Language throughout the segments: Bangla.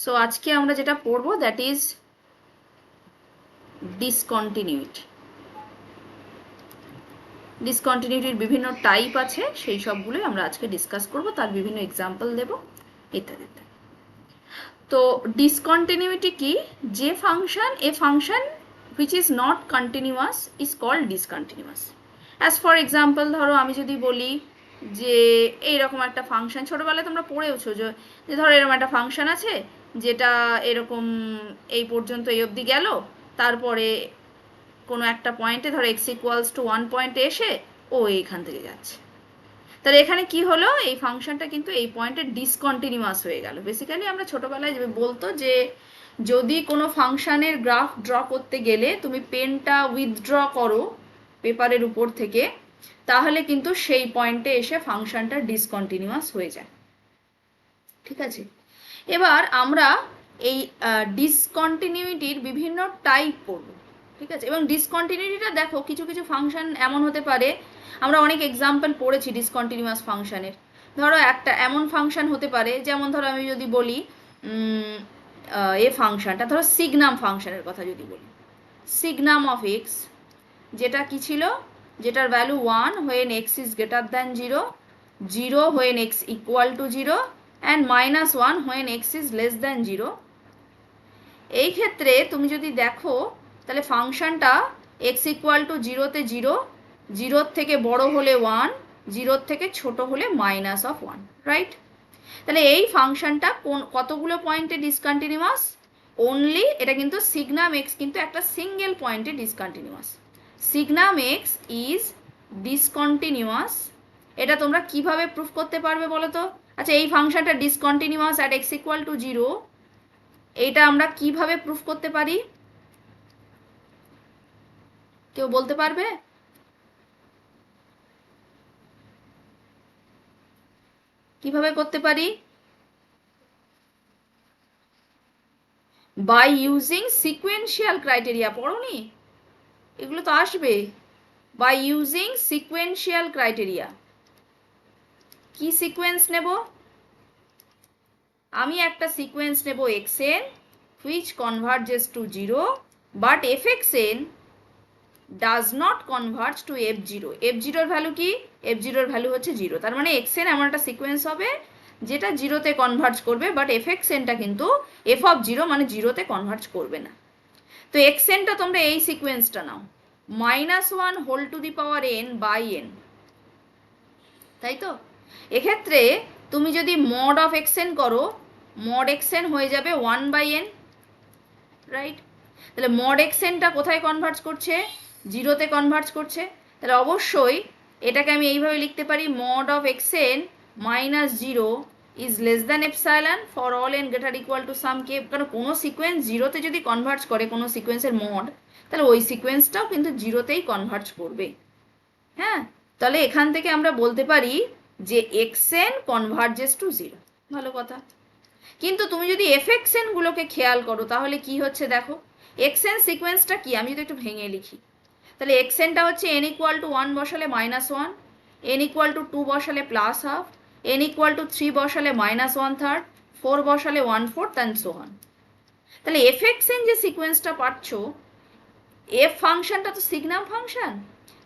সো আজকে আমরা যেটা পড়বো দ্যাট ইজ ডিসকন্টিনিউইটি। ডিসকন্টিনিউটির বিভিন্ন টাইপ আছে, সেই সবগুলোই আমরা আজকে ডিসকাস করব, তার বিভিন্ন এক্সাম্পল দেব ইত্যাদি। তো ডিসকন্টিনিউইটি কি? যে function, A function which is not continuous is called discontinuous. as for example, ধরো আমি যদি বলি যে এইরকম একটা ফাংশন, ছোটবেলায় তোমরা পড়েওছো যে ধরো এরকম একটা ফাংশন আছে যেটা এরকম এই পর্যন্ত এই অবধি গেল, তারপরে কোনো একটা পয়েন্টে ধরো x ইকুয়ালস টু 1 পয়েন্টে এসে ও এইখান থেকে যাচ্ছে। তাহলে এখানে কি হলো, এই ফাংশনটা কিন্তু এই পয়েন্টে ডিসকন্টিনিউয়াস হয়ে গেল। বেসিক্যালি আমরা ছোটবেলায় বলতো যে যদি কোনো ফাংশনের গ্রাফ ড্র করতে গেলে তুমি পেনটা উইথড্র করো পেপারের উপর থেকে, তাহলে কিন্তু সেই পয়েন্টে এসে ফাংশনটা ডিসকন্টিনিউয়াস হয়ে যায়। ঠিক আছে, এবার আমরা এই ডিসকন্টিনিউইটির বিভিন্ন টাইপ পড়ব। ঠিক আছে, এবং ডিসকন্টিনিউইটিটা দেখো কিছু কিছু ফাংশন এমন হতে পারে, আমরা অনেক এক্সাম্পল পড়েছি ডিসকন্টিনিউয়াস ফাংশনের। ধরো একটা এমন ফাংশন হতে পারে, যেমন ধরো আমি যদি বলি এ ফাংশনটা, ধরো সিগনাম ফাংশনের কথা যদি বলি, সিগনাম অফ এক্স, যেটা কি ছিল, যেটার value 1 when X is greater than 0, 0 when x equal to 0 and -1 when X is less than 0। এই ক্ষেত্রে তুমি যদি দেখো তাহলে ফাংশনটা এক্স ইকুয়াল টু 0-তে 0, 0-র থেকে বড় হলে 1, 0-র থেকে ছোট হলে -1, রাইট? তাহলে এই ফাংশনটা কতগুলো পয়েন্টে ডিসকন্টিনিউয়াস? অনলি, এটা কিন্তু সিগনাম এক্স কিন্তু একটা সিঙ্গেল পয়েন্টে discontinuous. Signum X is discontinuous. এটা তোমরা কিভাবে প্রুফ করতে পারবে বলো তো? আচ্ছা, এই ফাংশনটা discontinuous at x equal to 0, এইটা আমরা কিভাবে প্রুফ করতে পারি? কেউ বলতে পারবে? কিভাবে করতে পারি? By using sequential criteria. পড়োনি? এগুলো তো আসবে। By using sequential criteria. কি সিকোয়েন্স নেব? আমি একটা সিকোয়েন্স নেব xn which converges to 0 but fxn does not converge to f0. f0 এর ভ্যালু কি? f0 এর ভ্যালু হচ্ছে 0। তার মানে xn এমন একটা সিকোয়েন্স হবে যেটা 0-তে কনভার্জ করবে, বাট fxnটা কিন্তু f অফ 0 মানে 0-তে কনভার্জ করবে না। তো xnটা তোমরা এই সিকোয়েন্সটা নাও, -1 whole to the power n by n, তাই তো? এক্ষেত্রে তুমি যদি মড অফ xn করো, মড xn হয়ে যাবে 1/n, রাইট? তাহলে মড xnটা কোথায় কনভার্জ করছে? 0-তে কনভার্জ করছে। তাহলে অবশ্যই এটাকে আমি এইভাবে লিখতে পারি, mod of xn -0 is less than epsilon for all n greater equal to some k। কারণ কোনো সিকোয়েন্স 0-তে যদি কনভার্জ করে কোনো সিকোয়েন্সের মড, তাহলে ওই সিকোয়েন্সটাও কিন্তু 0-তেই কনভার্জ করবে। হ্যাঁ, তাহলে এখান থেকে আমরা বলতে পারি যে xn কনভার্জেস টু 0। ভালো কথা। কিন্তু তুমি যদি fxn গুলোকে খেয়াল করো তাহলে কি হচ্ছে দেখো, xn সিকোয়েন্সটা কি আমি যদি একটু ভেঙে লিখি, তাহলে xnটা হচ্ছে n ইকুয়াল টু 1 বসালে -1, n ইকুয়াল টু 2 বসালে +1/2, n ইকুয়াল টু 3 বসালে -1/3, 4 বসালে 1/4 অ্যান্ড সো অন। তাহলে fxn যে সিকোয়েন্সটা পাচ্ছ, f ফাংশনটা তো সিগনাম ফাংশন,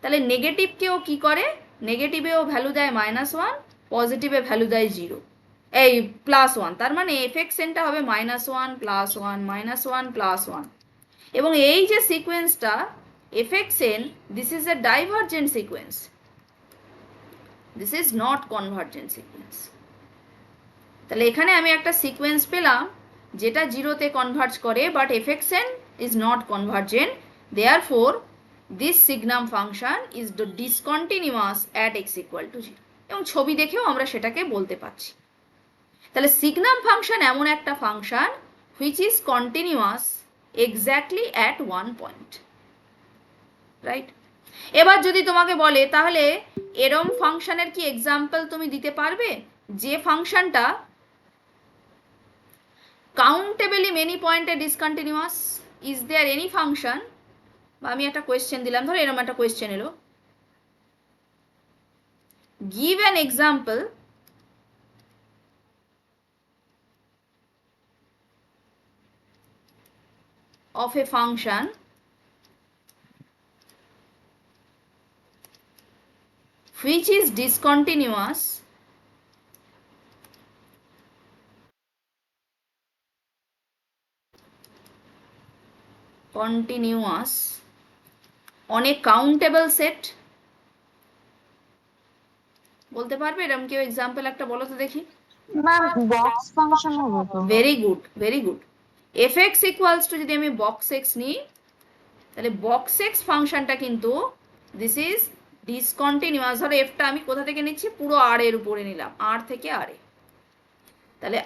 তাহলে নেগেটিভকেও কি করে, নেগেটিভেও ভ্যালু দেয় -1, পজিটিভে ভ্যালু দেয় 0, এই +1। তার মানে fxnটা হবে -1 +1 -1 +1। এবং এই যে সিকোয়েন্সটা fxn, this is a divergent sequence, this is not convergent sequence. তাহলে এখানে আমি একটা সিকোয়েন্স পেলাম যেটা 0-তে কনভার্জ করে, but fxn is not convergent, therefore this signum function is discontinuous at x equal to 0। এবং ছবি দেখেও আমরা সেটাকে বলতে পারছি। তাহলে সিগনাম ফাংশন এমন একটা function which is continuous exactly at 1 point, right? এবার যদি তোমাকে বলে তাহলে এরম ফাংশনের কি এক্সাম্পল তুমি দিতে পারবে যে ফাংশনটা কাউন্টেবলি মেনি পয়েন্টে discontinuous? Is there any function? বা আমি একটা কোয়েশ্চেন দিলাম, ধরো এরকম একটা কোয়েশ্চেন এলো, give an example of a function which is discontinuous on a countable set. বলতে পারবে এরকম কেউ এক্সাম্পল একটা বলো তো দেখি। ম্যাম বক্স ফাংশন হবে তো? Very good, very good. fx equals to যদি আমি বক্স এক্স নিই, তাহলে বক্স এক্স ফাংশনটা কিন্তু দিস ইজ ডিসকন্টিনিউয়াস। ধরো এফটা আমি কোথা থেকে নিচ্ছি, পুরো আর এর উপরে নিলাম, আর থেকে আর এ। তাহলে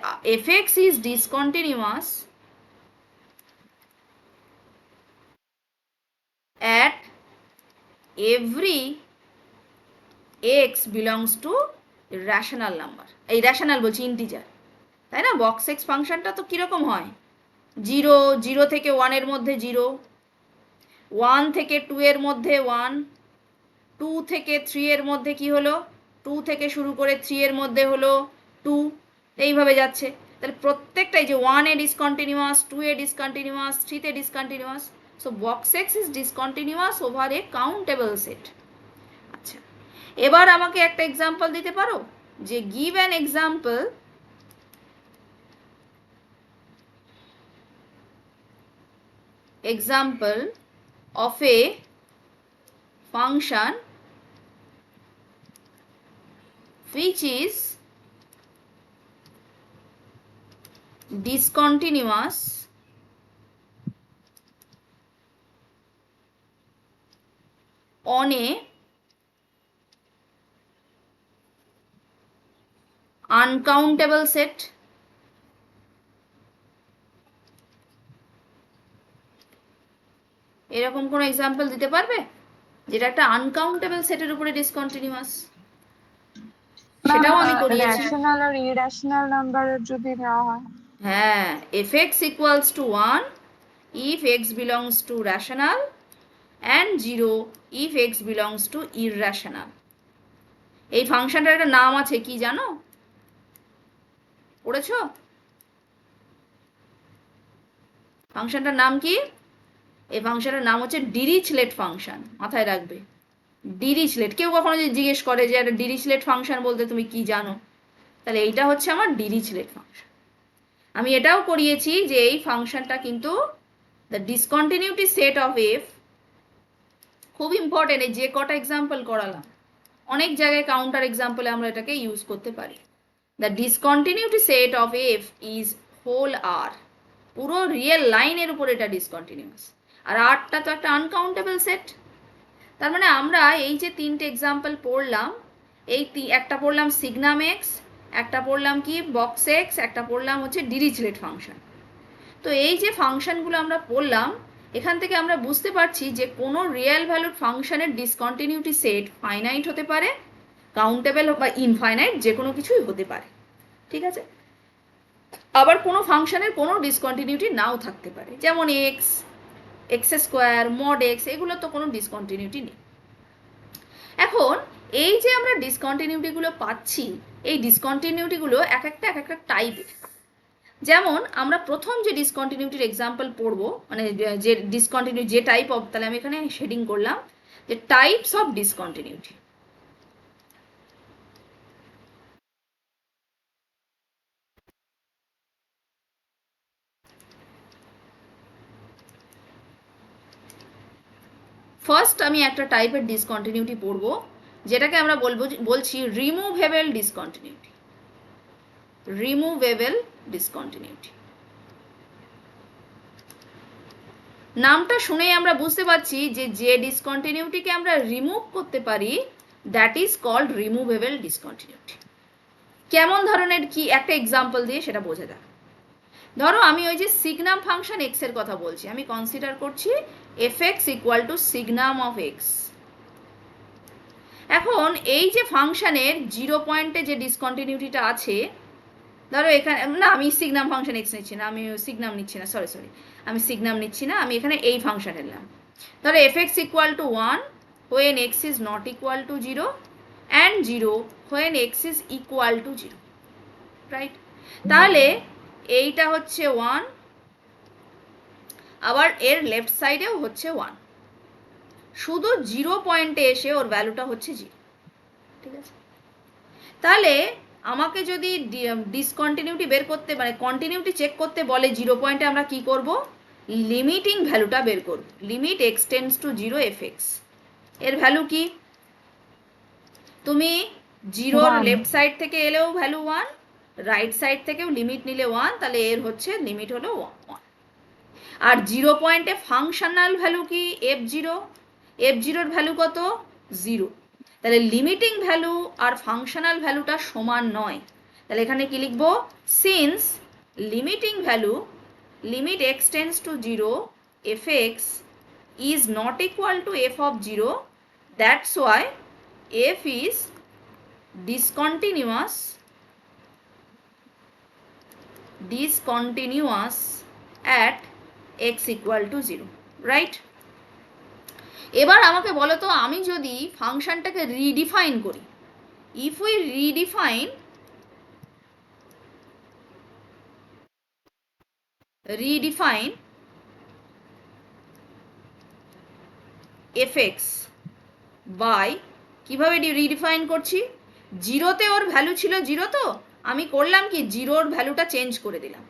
fx is discontinuous at every x belongs to rational number। এই রেশনাল বলছি, ইন্টিজার, তাই না? বক্স এক্স ফাংশনটা তো কিরকম হয়, 0 থেকে 1 এর মধ্যে 0, 1 থেকে 2 এর মধ্যে 1, 2 থেকে 3 এর মধ্যে কি হলো, 2 থেকে শুরু করে 3 এর মধ্যে হলো 2, এইভাবে যাচ্ছে। তাহলে প্রত্যেকটাই যে 1 এ ডিসকন্টিনিউয়াস, 2 এ ডিসকন্টিনিউয়াস, 3 তে discontinuous. So box x is discontinuous over a countable set. আচ্ছা, এবার আমাকে একটা এক্সাম্পল দিতে পারো, যে give an example of a function which is discontinuous on a uncountable set। এরকম কোন এক্সাম্পল দিতে পারবে যেটা একটা আনকাউন্টেবল সেটের উপরে ডিসকন্টিনিউয়াস? সেটাও আমি করিয়েছি। রেশনাল আর ইরেশনাল নাম্বারের যদি নেওয়া হয়, হ্যাঁ, fx equals to 1 if x belongs to rational and 0 if x belongs to irrational। এই ফাংশনটার একটা নাম আছে, কি জানো, পড়েছো? ফাংশনটার নাম কি? এই ফাংশনের নাম হচ্ছে ডিরিচলেট ফাংশন, মাথায় রাখবে। ডিরিচলেট। কেউ কখনো যদি জিজ্ঞেস করে যে একটা ডিরিচলেট ফাংশন বলতে তুমি কি জানো, তাহলে এইটা হচ্ছে আমার ডিরিচলেট ফাংশন। আমি এটাও করিয়েছি যে এই ফাংশনটা কিন্তু the discontinuity set of F, খুব ইম্পর্টেন্ট। এই যে কটা এক্সাম্পল করালাম, অনেক জায়গায় কাউন্টার এক্সাম্পলে আমরা এটাকে ইউজ করতে পারি। The discontinuity set of F is whole R, পুরো রিয়েল লাইনের উপর এটা ডিসকন্টিনিউয়াস। আর আরটা তো একটা আনকাউন্টেবল সেট। তার মানে আমরা এই যে তিনটে এক্সাম্পল পড়লাম, এই একটা পড়লাম সিগনাম এক্স, একটা পড়লাম কি বক্স এক্স, একটা পড়লাম হচ্ছে ডিরিচলেট ফাংশন। তো এই যে ফাংশনগুলো আমরা পড়লাম, এখান থেকে আমরা বুঝতে পারছি যে কোনো রিয়েল ভ্যালুড ফাংশনের ডিসকন্টিনিউটি সেট ফাইনাইট হতে পারে, কাউন্টেবল বা ইনফাইনাইট, যে কোনো কিছুই হতে পারে। ঠিক আছে? আবার কোনো ফাংশনের কোনো ডিসকন্টিনিউটি নাও থাকতে পারে, যেমন x, x square, mod x, এগুলো তো কোনো ডিসকন্টিনিউটি নেই। এখন এই যে আমরা ডিসকন্টিনিউটিগুলো পাচ্ছি, এই ডিসকন্টিনিউটিগুলো এক একটা টাইপের। যেমন আমরা প্রথম যে ডিসকন্টিনিউটির এক্সাম্পল পড়বো, মানে যে ডিসকন্টিনিউ যে টাইপ অফ, তাহলে আমি এখানে শেডিং করলাম যে টাইপস অফ ডিসকন্টিনিউটি। ফার্স্ট আমি একটা টাইপের ডিসকন্টিনিউটি পড়বো, যেটাকে আমরা বলছি রিমুভেবল ডিসকন্টিনিউটি। রিমুভেবল ডিসকন্টিনিউটি নামটা শুনেই আমরা বুঝতে পারছি যে যে ডিসকন্টিনিউটিকে আমরা রিমুভ করতে পারি, that is called removable discontinuity. কেমন ধরনের, কি একটা এক্সাম্পল দিয়ে সেটা বোঝা যায়। ধরো আমি ওই যে সিগনাম ফাংশন এক্স এর কথা বলছি, আমি কনসিডার করছি fx equal to signum of X. এখন এই যে ফাংশনের 0 পয়েন্টে যে ডিসকন্টিনিউটিটা আছে, ধরো এখানে না, আমি সিগনাম ফাংশন এক্স নিচ্ছি না, আমি সিগনাম নিচ্ছি না, সরি আমি সিগনাম নিচ্ছি না, আমি এখানে এই ফাংশন নিলাম। ধরো fx equal two 1 when x is not equal to 0 and 0 when x is equal to 0, right? তাহলে এইটা হচ্ছে 1, আবার এর লেফট সাইডেও হচ্ছে 1, শুধু 0 পয়েন্টে এসে ওর ভ্যালুটা হচ্ছে 0। ঠিক আছে, তাহলে আমাকে যদি ডিসকন্টিনিউটি বের করতে মানে কন্টিনিউটি চেক করতে বলে 0 পয়েন্টে, আমরা কি করব, লিমিটিং ভ্যালুটা বের করব। Limit X tends to 0 FX, এর ভ্যালু কি, তুমি 0-র 1 লেফট সাইড থেকে এলেও ভ্যালু 1, রাইট সাইড থেকেও লিমিট নিলে 1, তাহলে এর হচ্ছে লিমিট হলো 1। আর 0 পয়েন্টে ফাংশনাল ভ্যালু কি f0, f0-র ভ্যালু কত 0, তাহলে লিমিটিং ভ্যালু আর ফাংশনাল ভ্যালুটা সমান নয়। তাহলে এখানে কি লিখব, since limiting value limit X tends to 0 fx is not equal to f of 0, that's why f is discontinuous at x equal to 0, right. এবার আমাকে বলো তো, আমি যদি ফাংশনটাকে রিডিফাইন করি, if we redefine fx by, কিভাবে রিডিফাইন করছি, 0-তে ওর ভ্যালু ছিল 0, তো আমি করলাম কি 0-র ভ্যালুটা চেঞ্জ করে দিলাম,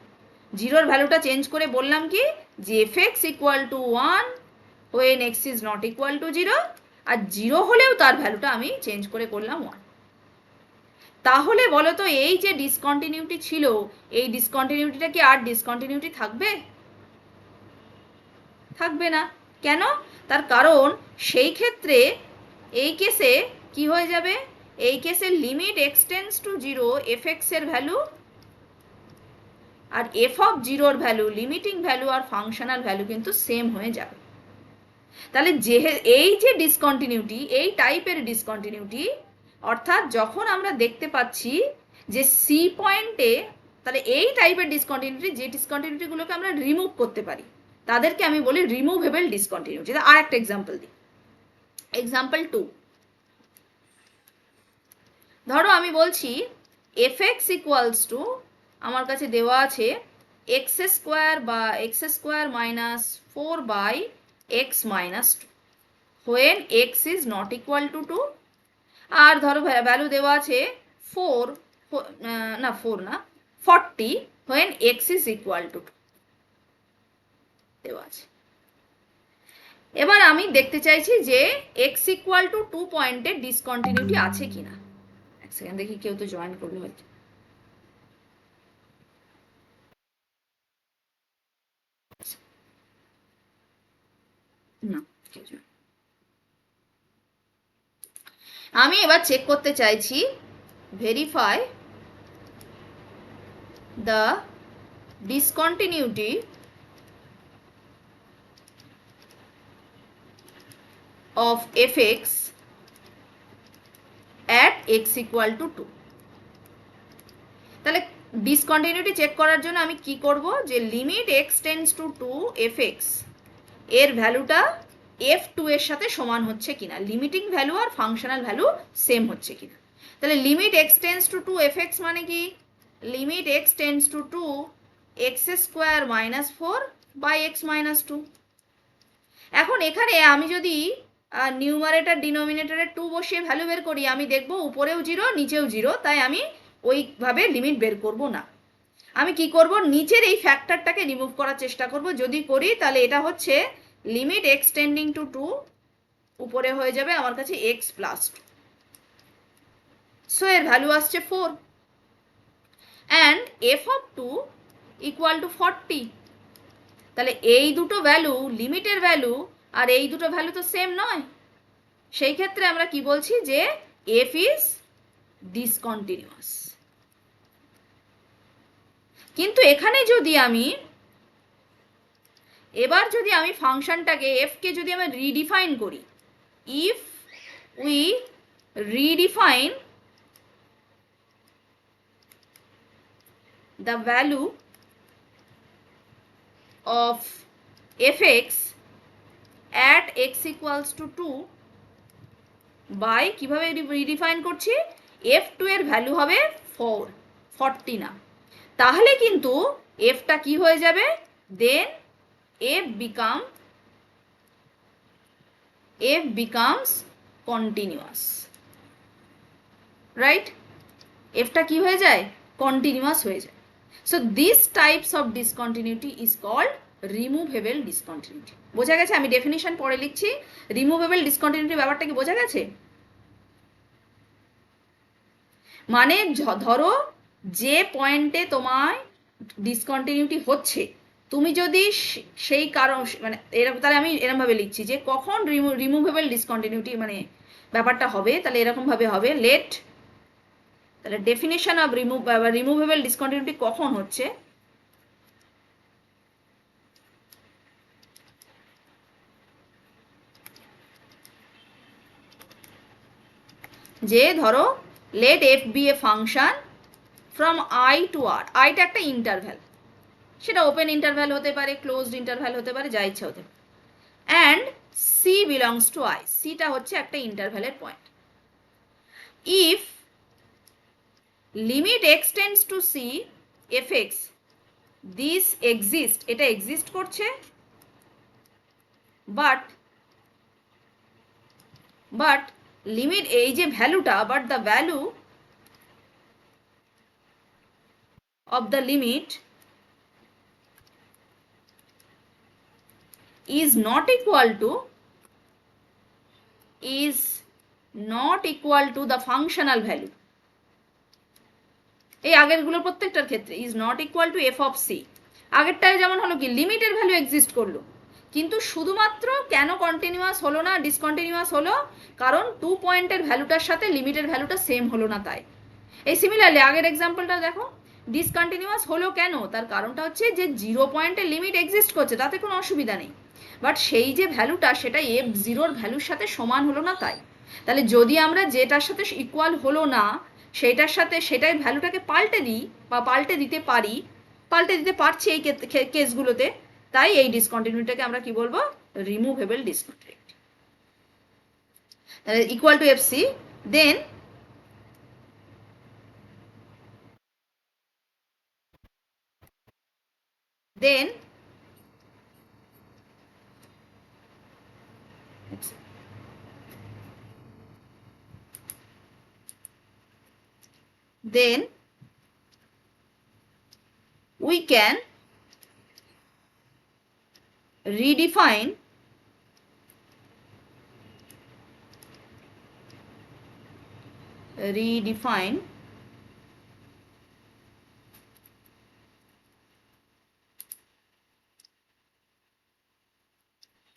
0-র ভ্যালুটা চেঞ্জ করে বললাম কি যে fx equal two 1 when x is not equal to 0, আর 0 হলেও তার ভ্যালুটা আমি চেঞ্জ করে করলাম 1। তাহলে বলো তো, এই যে ডিসকন্টিনিউটি ছিল, এই ডিসকন্টিনিউটিটা কি আর ডিসকন্টিনিউটি থাকবে? থাকবে না। কেন? তার কারণ সেই ক্ষেত্রে এই কেসে কি হয়ে যাবে, এই কেসে limit X tends to 0 fx এর ভ্যালু আর f অফ 0-র ভ্যালু, লিমিটিং ভ্যালু আর ফাংশনাল ভ্যালু কিন্তু সেম হয়ে যাবে। তাহলে এই যে ডিসকন্টিনিউটি, এই টাইপের ডিসকন্টিনিউটি, অর্থাৎ যখন আমরা দেখতে পাচ্ছি যে সি পয়েন্টে, তাহলে এই টাইপের ডিসকন্টিনিউটি, যে ডিসকন্টিনিউটিগুলোকে আমরা রিমুভ করতে পারি তাদেরকে আমি বলি রিমুভেবল ডিসকন্টিনিউটি। আর একটা এক্সাম্পল দিই, এক্সাম্পল 2। ধরো আমি বলছি fx ইকুয়ালস টু, আমার কাছে দেওয়া আছে X square minus 4/x minus 2 when x is not equal to 2, আর ধরো ভ্যালু দেওয়া আছে 40 when x is equal to 2 দেওয়া আছে। এবার আমি দেখতে চাইছি যে x equal to 2 পয়েন্টে ডিসকন্টিনিউটি আছে কিনা। এক সেকেন্ড দেখি, কেউ তো জয়েন করলো হয়তো। না, আমি এবার চেক করতে চাইছি verify the discontinuity of fx at x equal to 2। তাহলে ডিসকন্টিনিউটি চেক করার জন্য আমি কি করব, যে limit x tends two 2 fx এর ভ্যালুটা f2 এর সাথে সমান হচ্ছে কিনা, লিমিটিং ভ্যালু আর ফাংশনাল ভ্যালু সেম হচ্ছে কিনা। তাহলে limit x tends two 2 fx মানে কি, limit x tends two 2 x square minus 4/x minus 2। এখন এখানে আমি যদি নিউমারেটর ডিনোমিনেটরে 2 বসিয়ে ভ্যালু বের করি, আমি দেখব উপরেও 0 নিচেও 0, তাই আমি ওইভাবে লিমিট বের করব না। আমি কি করব, নিচের এই ফ্যাক্টরটাকে রিমুভ করার চেষ্টা করব। যদি করি তাহলে এটা হচ্ছে লিমিট এক্স টেন্ডিং টু 2, উপরে হয়ে যাবে আমার কাছে x প্লাস 2, সো এর ভ্যালু আসছে 4 and f of 2 equal to 40। তাহলে এই দুটো ভ্যালু, লিমিটের ভ্যালু আর এই দুটো ভ্যালু তো সেম নয়, সেই ক্ষেত্রে আমরা কি বলছি যে f ইজ ডিসকন্টিনিউয়াস। কিন্তু এখানে যদি আমি ফাংশনটাকে f কে যদি আমি রিডিফাইন করি, if we redefine the value of fx at x equals to 2 by, কিভাবে রিডিফাইন করছি, f2 এর ভ্যালু হবে 40 না, তাহলে কিন্তু fটা কি হয়ে যাবে, দেন f becomes continuous, right? fটা কি হয়ে যায়, কন্টিনিউয়াস হয়ে যায়। So this types of discontinuity is called removable discontinuity. বোঝা গেছে? আমি ডেফিনিশন পরে লিখছি। রিমুভেবল ডিসকন্টিনিউটি ব্যাপারটা কি বোঝা গেছে? মানে ধরো যে পয়েন্টে তোমার ডিসকন্টিনিউটি হচ্ছে, তুমি যদি সেই কারণ মানে এরকম, তাহলে আমি এরকম ভাবে লিখছি যে কখন রিমুভেবল ডিসকন্টিনিউটি মানে ব্যাপারটা হবে, তাহলে এরকম ভাবে হবে লেট, তাহলে ডেফিনেশন অফ রিমুভেবল ডিসকন্টিনিউটি কখন হচ্ছে, যে ধরো let F be a function from I to R, আইটা একটা ইন্টারভ্যাল, সেটা ওপেন ইন্টারভ্যাল হতে পারে, ক্লোজড ইন্টারভ্যাল হতে পারে, যা ইচ্ছা হতে পারে, and C belongs to I, সিটা হচ্ছে একটা ইন্টারভ্যালের point. If limit X tends to C F X this exist, এটা এক্সিস্ট করছে, বাট লিমিট এই যে ভ্যালুটা, but the value of the limit is not equal to the functional value, এই আগেরগুলোর প্রত্যেকটার ক্ষেত্রে is not equal to f of c। আগেরটায় যেমন হলো কি লিমিটের ভ্যালু এক্সিস্ট করলো, কিন্তু শুধুমাত্র কেন কন্টিনিউয়াস হলো না, ডিসকন্টিনিউয়াস হলো, কারণ 2 পয়েন্টের ভ্যালুটার সাথে লিমিটের ভ্যালুটা সেম হলো না তাই। এই সিমিলারলি আগের এক্সাম্পলটা দেখো, ডিসকন্টিনিউয়াস হলো কেন, তার কারণটা হচ্ছে যে 0 পয়েন্টের লিমিট এক্সিস্ট করছে, তাতে কোনো অসুবিধা নেই, বাট সেই যে ভ্যালুটা সেটা f0 ভ্যালুর সাথে সমান হলো না তাই। তাহলে যদি আমরা যেটার সাথে ইকুয়াল হলো না সেইটার সাথে সেটাই ভ্যালুটাকে পাল্টে দিই বা পাল্টে দিতে পারি, পাল্টে দিতে পারছি এই কেসগুলোতে, তাই এই ডিসকন্টিনিউটিটাকে আমরা কি বলবো, রিমুভেবল ডিসকন্টিনিউটি। তাহলে equal to F C, then we can redefine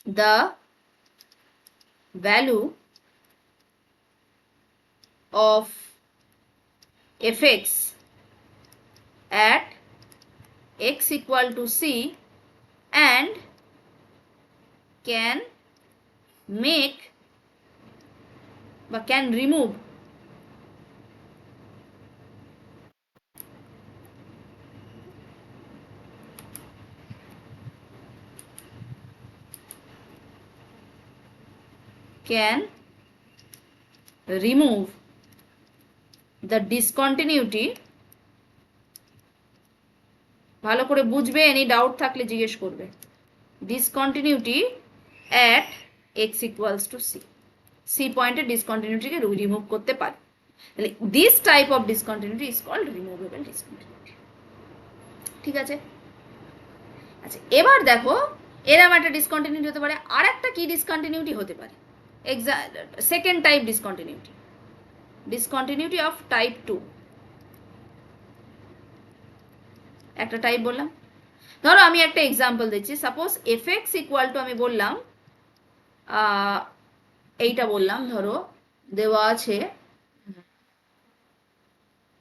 the value of fx at x equal to c and can make বা can remove the discontinuity, ভালো করে বুঝবে, এনি ডাউট থাকলে জিজ্ঞেস করবে, discontinuity at X equals to C, C পয়েন্টের ডিসকন্টিনিউটিকে রিমুভ করতে পারে, তাহলে this type of discontinuity is called removable discontinuity. ঠিক আছে? আচ্ছা, এবার দেখো এরকম একটা ডিসকন্টিনিউটি হতে পারে, আর একটা কি ডিসকন্টিনিউটি হতে পারে, second type discontinuity, discontinuity of type 2, একটা টাইপ বললাম। ধরো আমি একটা এক্সাম্পল দিচ্ছি, suppose F X equal two, আমি বললাম এইটা বললাম, ধরো দেওয়া আছে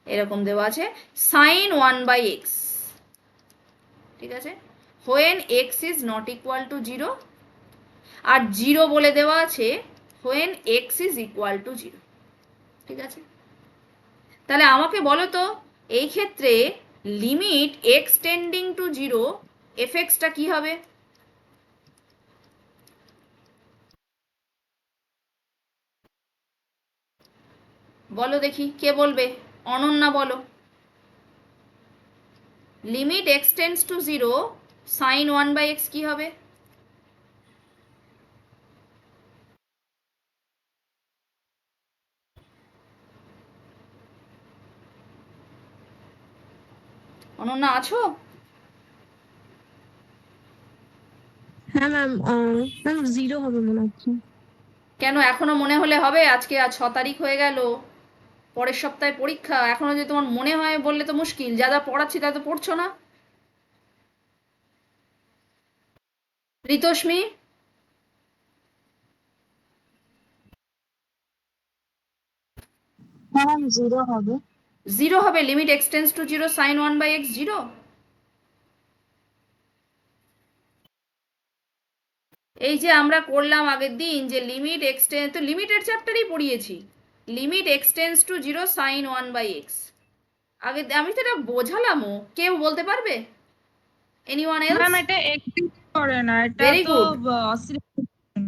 এরকম, দেওয়া আছে সাইন 1/x, ঠিক আছে, when X is not equal to 0, আর 0 বলে দেওয়া আছে when X is equal to 0, ঠিক আছে। তাহলে আমাকে বলো তো এই ক্ষেত্রে limit X tending to 0 F এক্সটা কি হবে? বলো দেখি, কে বলবে? অনন্যা বলো। Limit X tends to 0 sine 1/x কি হবে? অনন্যা আছো? হ্যাঁ ম্যাম, ম্যাম 0 হবে মনে হচ্ছে। কেন এখনো মনে হলে হবে? আজকে আজ 6 তারিখ হয়ে গেল, পরের সপ্তাহে পরীক্ষা, এখনো যদি তোমার মনে হয় বললে তো মুশকিল, যা যা পড়াচ্ছি তা তো পড়ছো না। ঋতস্মি, হ্যাঁ ম্যাম 0 হবে। 0 হবে? Limit x tends to 0 sine 1/x 0? এই যে আমরা করলাম আগের দিন যে লিমিট এক্সটেন্স, তো লিমিটের চ্যাপ্টারই পড়িয়েছি, limit x tends to 0 sine 1/x। আগে আমি তো এটা বোঝালামও, কেউ বলতে পারবে? Anyone else? ম্যাম এটা এক্সিস্ট করে না, এটা ভেরি তো গুড। অসিলেশন।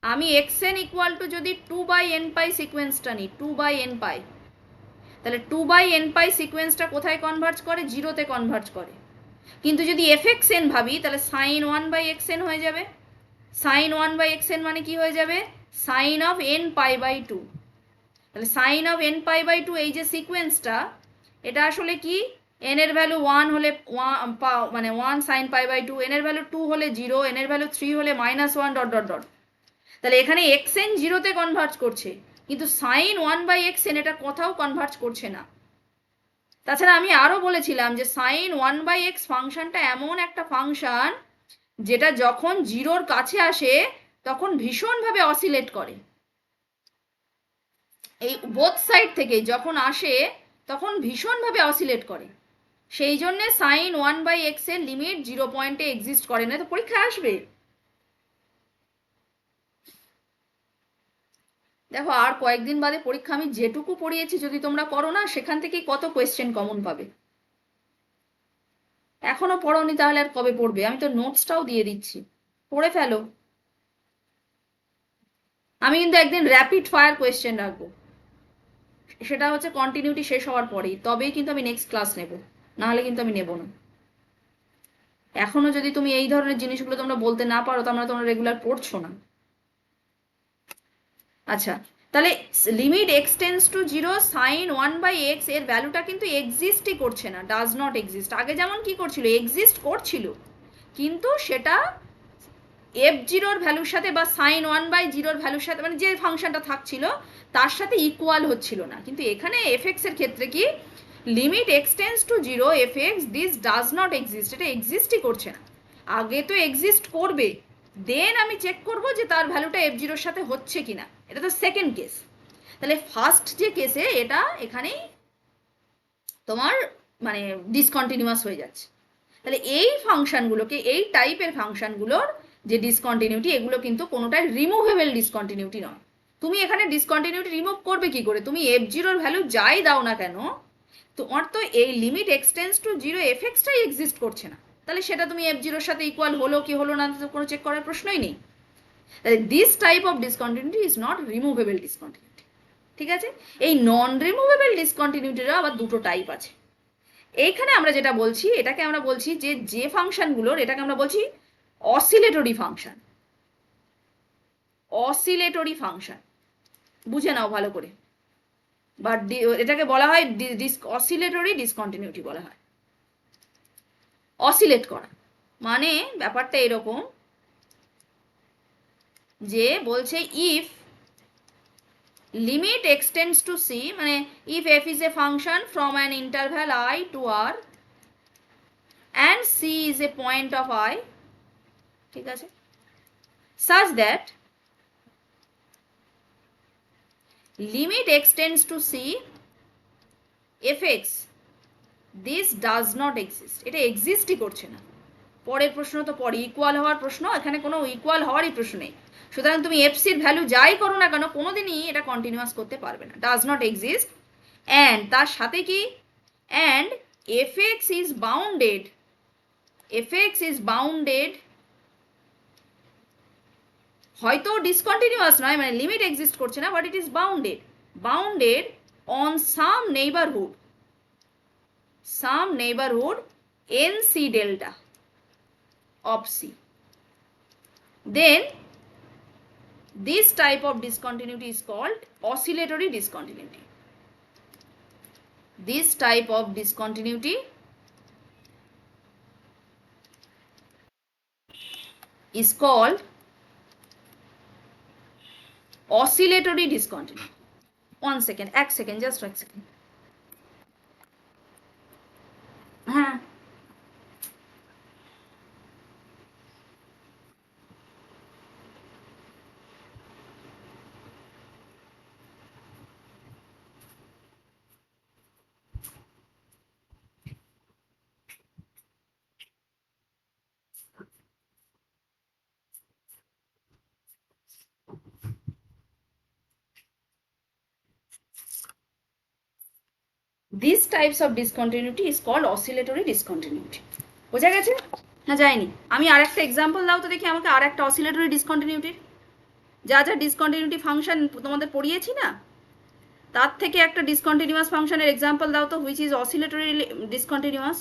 আমি xn ইকুয়াল টু যদি 2/n পাই সিকোয়েন্সটা নিই, 2/n পাই, তাহলে 2/n পাই সিকোয়েন্সটা কোথায় কনভার্জ করে? 0-তে কনভার্জ করে। কিন্তু যদি fxn ভাবি তাহলে সাইন 1/xn হয়ে যাবে। সাইন 1/xn মানে কি হয়ে যাবে? Sine of n pi by 2। তাহলে sine of n pi by 2 এই যে সিকোয়েন্সটা, এটা আসলে কি? n এর ভ্যালু 1 হলে মানে 1 সাইন পাই বাই 2, n এর ভ্যালু 2 হলে 0, n এর ভ্যালু 3 হলে -1 ডট ডট ডট। তাহলে এখানে xn 0-তে কনভার্জ করছে, কিন্তু সাইন 1/xn এটা কোথাও কনভার্জ করছে না। তাছাড়া আমি আরো বলেছিলাম যে সাইন 1/x ফাংশনটা এমন একটা ফাংশন যেটা যখন 0-র কাছে আসে তখন ভীষণভাবে অসিলেট করে। এই বোথ সাইড থেকে যখন আসে তখন ভীষণভাবে অসিলেট করে। সেই জন্য সাইন 1/x এর লিমিট 0 পয়েন্টে এক্সিস্ট করে না। তো পরীক্ষায় আসবে। দেখো আর কয়েকদিন বাদে পরীক্ষা, আমি যেটুকু পড়িয়েছি যদি তোমরা করো না, সেখান থেকেই কত কোয়েশ্চেন কমন পাবে। এখনো পড়োনি তাহলে আর কবে পড়বে? আমি তো নোটসটাও দিয়ে দিচ্ছি, পড়ে ফেলো। আমি কিন্তু একদিন র্যাপিড ফায়ার কোয়েশ্চেন রাখবো, সেটা হচ্ছে কন্টিনিউটি শেষ হওয়ার পরেই, তবেই কিন্তু আমি নেক্সট ক্লাস নেব, নাহলে কিন্তু আমি নেব না। এখনো যদি তুমি এই ধরনের জিনিসগুলো তোমরা বলতে না পারো তোমরা রেগুলার পড়ছো না। আচ্ছা, তাহলে limit x tends to 0 sine 1/x এর ভ্যালুটা কিন্তু এক্সিস্টই করছে না, ডাজ নট এক্সিস্ট। আগে যেমন কি করছিল, এক্সিস্ট করছিল, কিন্তু সেটা f0-র ভ্যালুর সাথে বা সাইন 1/0-র ভ্যালুর সাথে, মানে যে ফাংশনটা থাকছিল তার সাথে ইকুয়াল হচ্ছিল না। কিন্তু এখানে fx এর ক্ষেত্রে কি, limit x tends to 0 fx this does not exist, এটা এক্সিস্টই করছে না। আগে তো এক্সিস্ট করবে, দেন আমি চেক করব যে তার ভ্যালুটা f0-র সাথে হচ্ছে কিনা, এটা তো সেকেন্ড কেস। তাহলে ফার্স্ট যে কেসে এটা এখানেই তোমার মানে ডিসকন্টিনিউয়াস হয়ে যাচ্ছে। তাহলে এই ফাংশনগুলোকে, এই টাইপের ফাংশনগুলোর যে ডিসকন্টিনিউটি, এগুলো কিন্তু কোনোটাই রিমুভেবল ডিসকন্টিনিউটি নয়। তুমি এখানে ডিসকন্টিনিউটি রিমুভ করবে কি করে? তুমি f0-র ভ্যালু যাই দাও না কেন, তোমার তো এই লিমিট এক্সটেন্স টু 0 এফএক্সটাই এক্সিস্ট করছে না। তাহলে সেটা তুমি f0-র সাথে ইকুয়াল হলো কি হলো না তো কোনো চেক করার প্রশ্নই নেই। তাহলে this type of discontinuity is not removable discontinuity. ঠিক আছে? এই নন রিমুভেবল ডিসকন্টিনিউটিরও আবার দুটো টাইপ আছে। এইখানে আমরা যেটা বলছি, এটাকে আমরা বলছি যে যে ফাংশনগুলোর, এটাকে আমরা বলছি অসিলেটরি ফাংশন। অসিলেটরি ফাংশন বুঝে নাও ভালো করে, বা এটাকে বলা হয় অসিলেটরি ডিসকন্টিনিউটি বলা হয়। অসিলেট করা মানে ব্যাপারটা এরকম যে বলছে if limit x tends to C, মানে if F is a function from an interval I to R and c is a point of I, ঠিক আছে, such that limit extends to c fx this does not exist, এটা এক্সিস্টই করছে না। পরের প্রশ্ন তো পরে ইকুয়াল হওয়ার প্রশ্ন, এখানে কোনো ইকুয়াল হওয়ারই প্রশ্ন নেই। সুতরাং তুমি এফসির ভ্যালু যাই করো না কেন কোনোদিনই এটা কন্টিনিউয়াস করতে পারবে না, ডাজ নট এক্সিস্ট। অ্যান্ড তার সাথে কি, and fx is bounded, fx is bounded, হয়তো ডিসকন্টিনিউয়াস নয়, মানে লিমিট এক্সিস্ট করছে না, but it is bounded, bounded on some neighbourhood nc delta. of C. Then this type of discontinuity is called oscillatory discontinuity. This type of discontinuity is called oscillatory discontinuity. One second, এক second, just এক second. হ্যাঁ, these types of discontinuity is called oscillatory discontinuity. বোঝা গেছে না যায়নি? আমি আরেকটা এক্সাম্পল দাও তো দেখি আমাকে, আরেকটা অসিলেটরি ডিসকন্টিনিউটির। যা যা ডিসকন্টিনিউটি ফাংশন তোমাদের পড়িয়েছি না, তার থেকে একটা ডিসকন্টিনিউয়াস ফাংশনের এক্সাম্পল দাও তো, which is oscillatory discontinuous.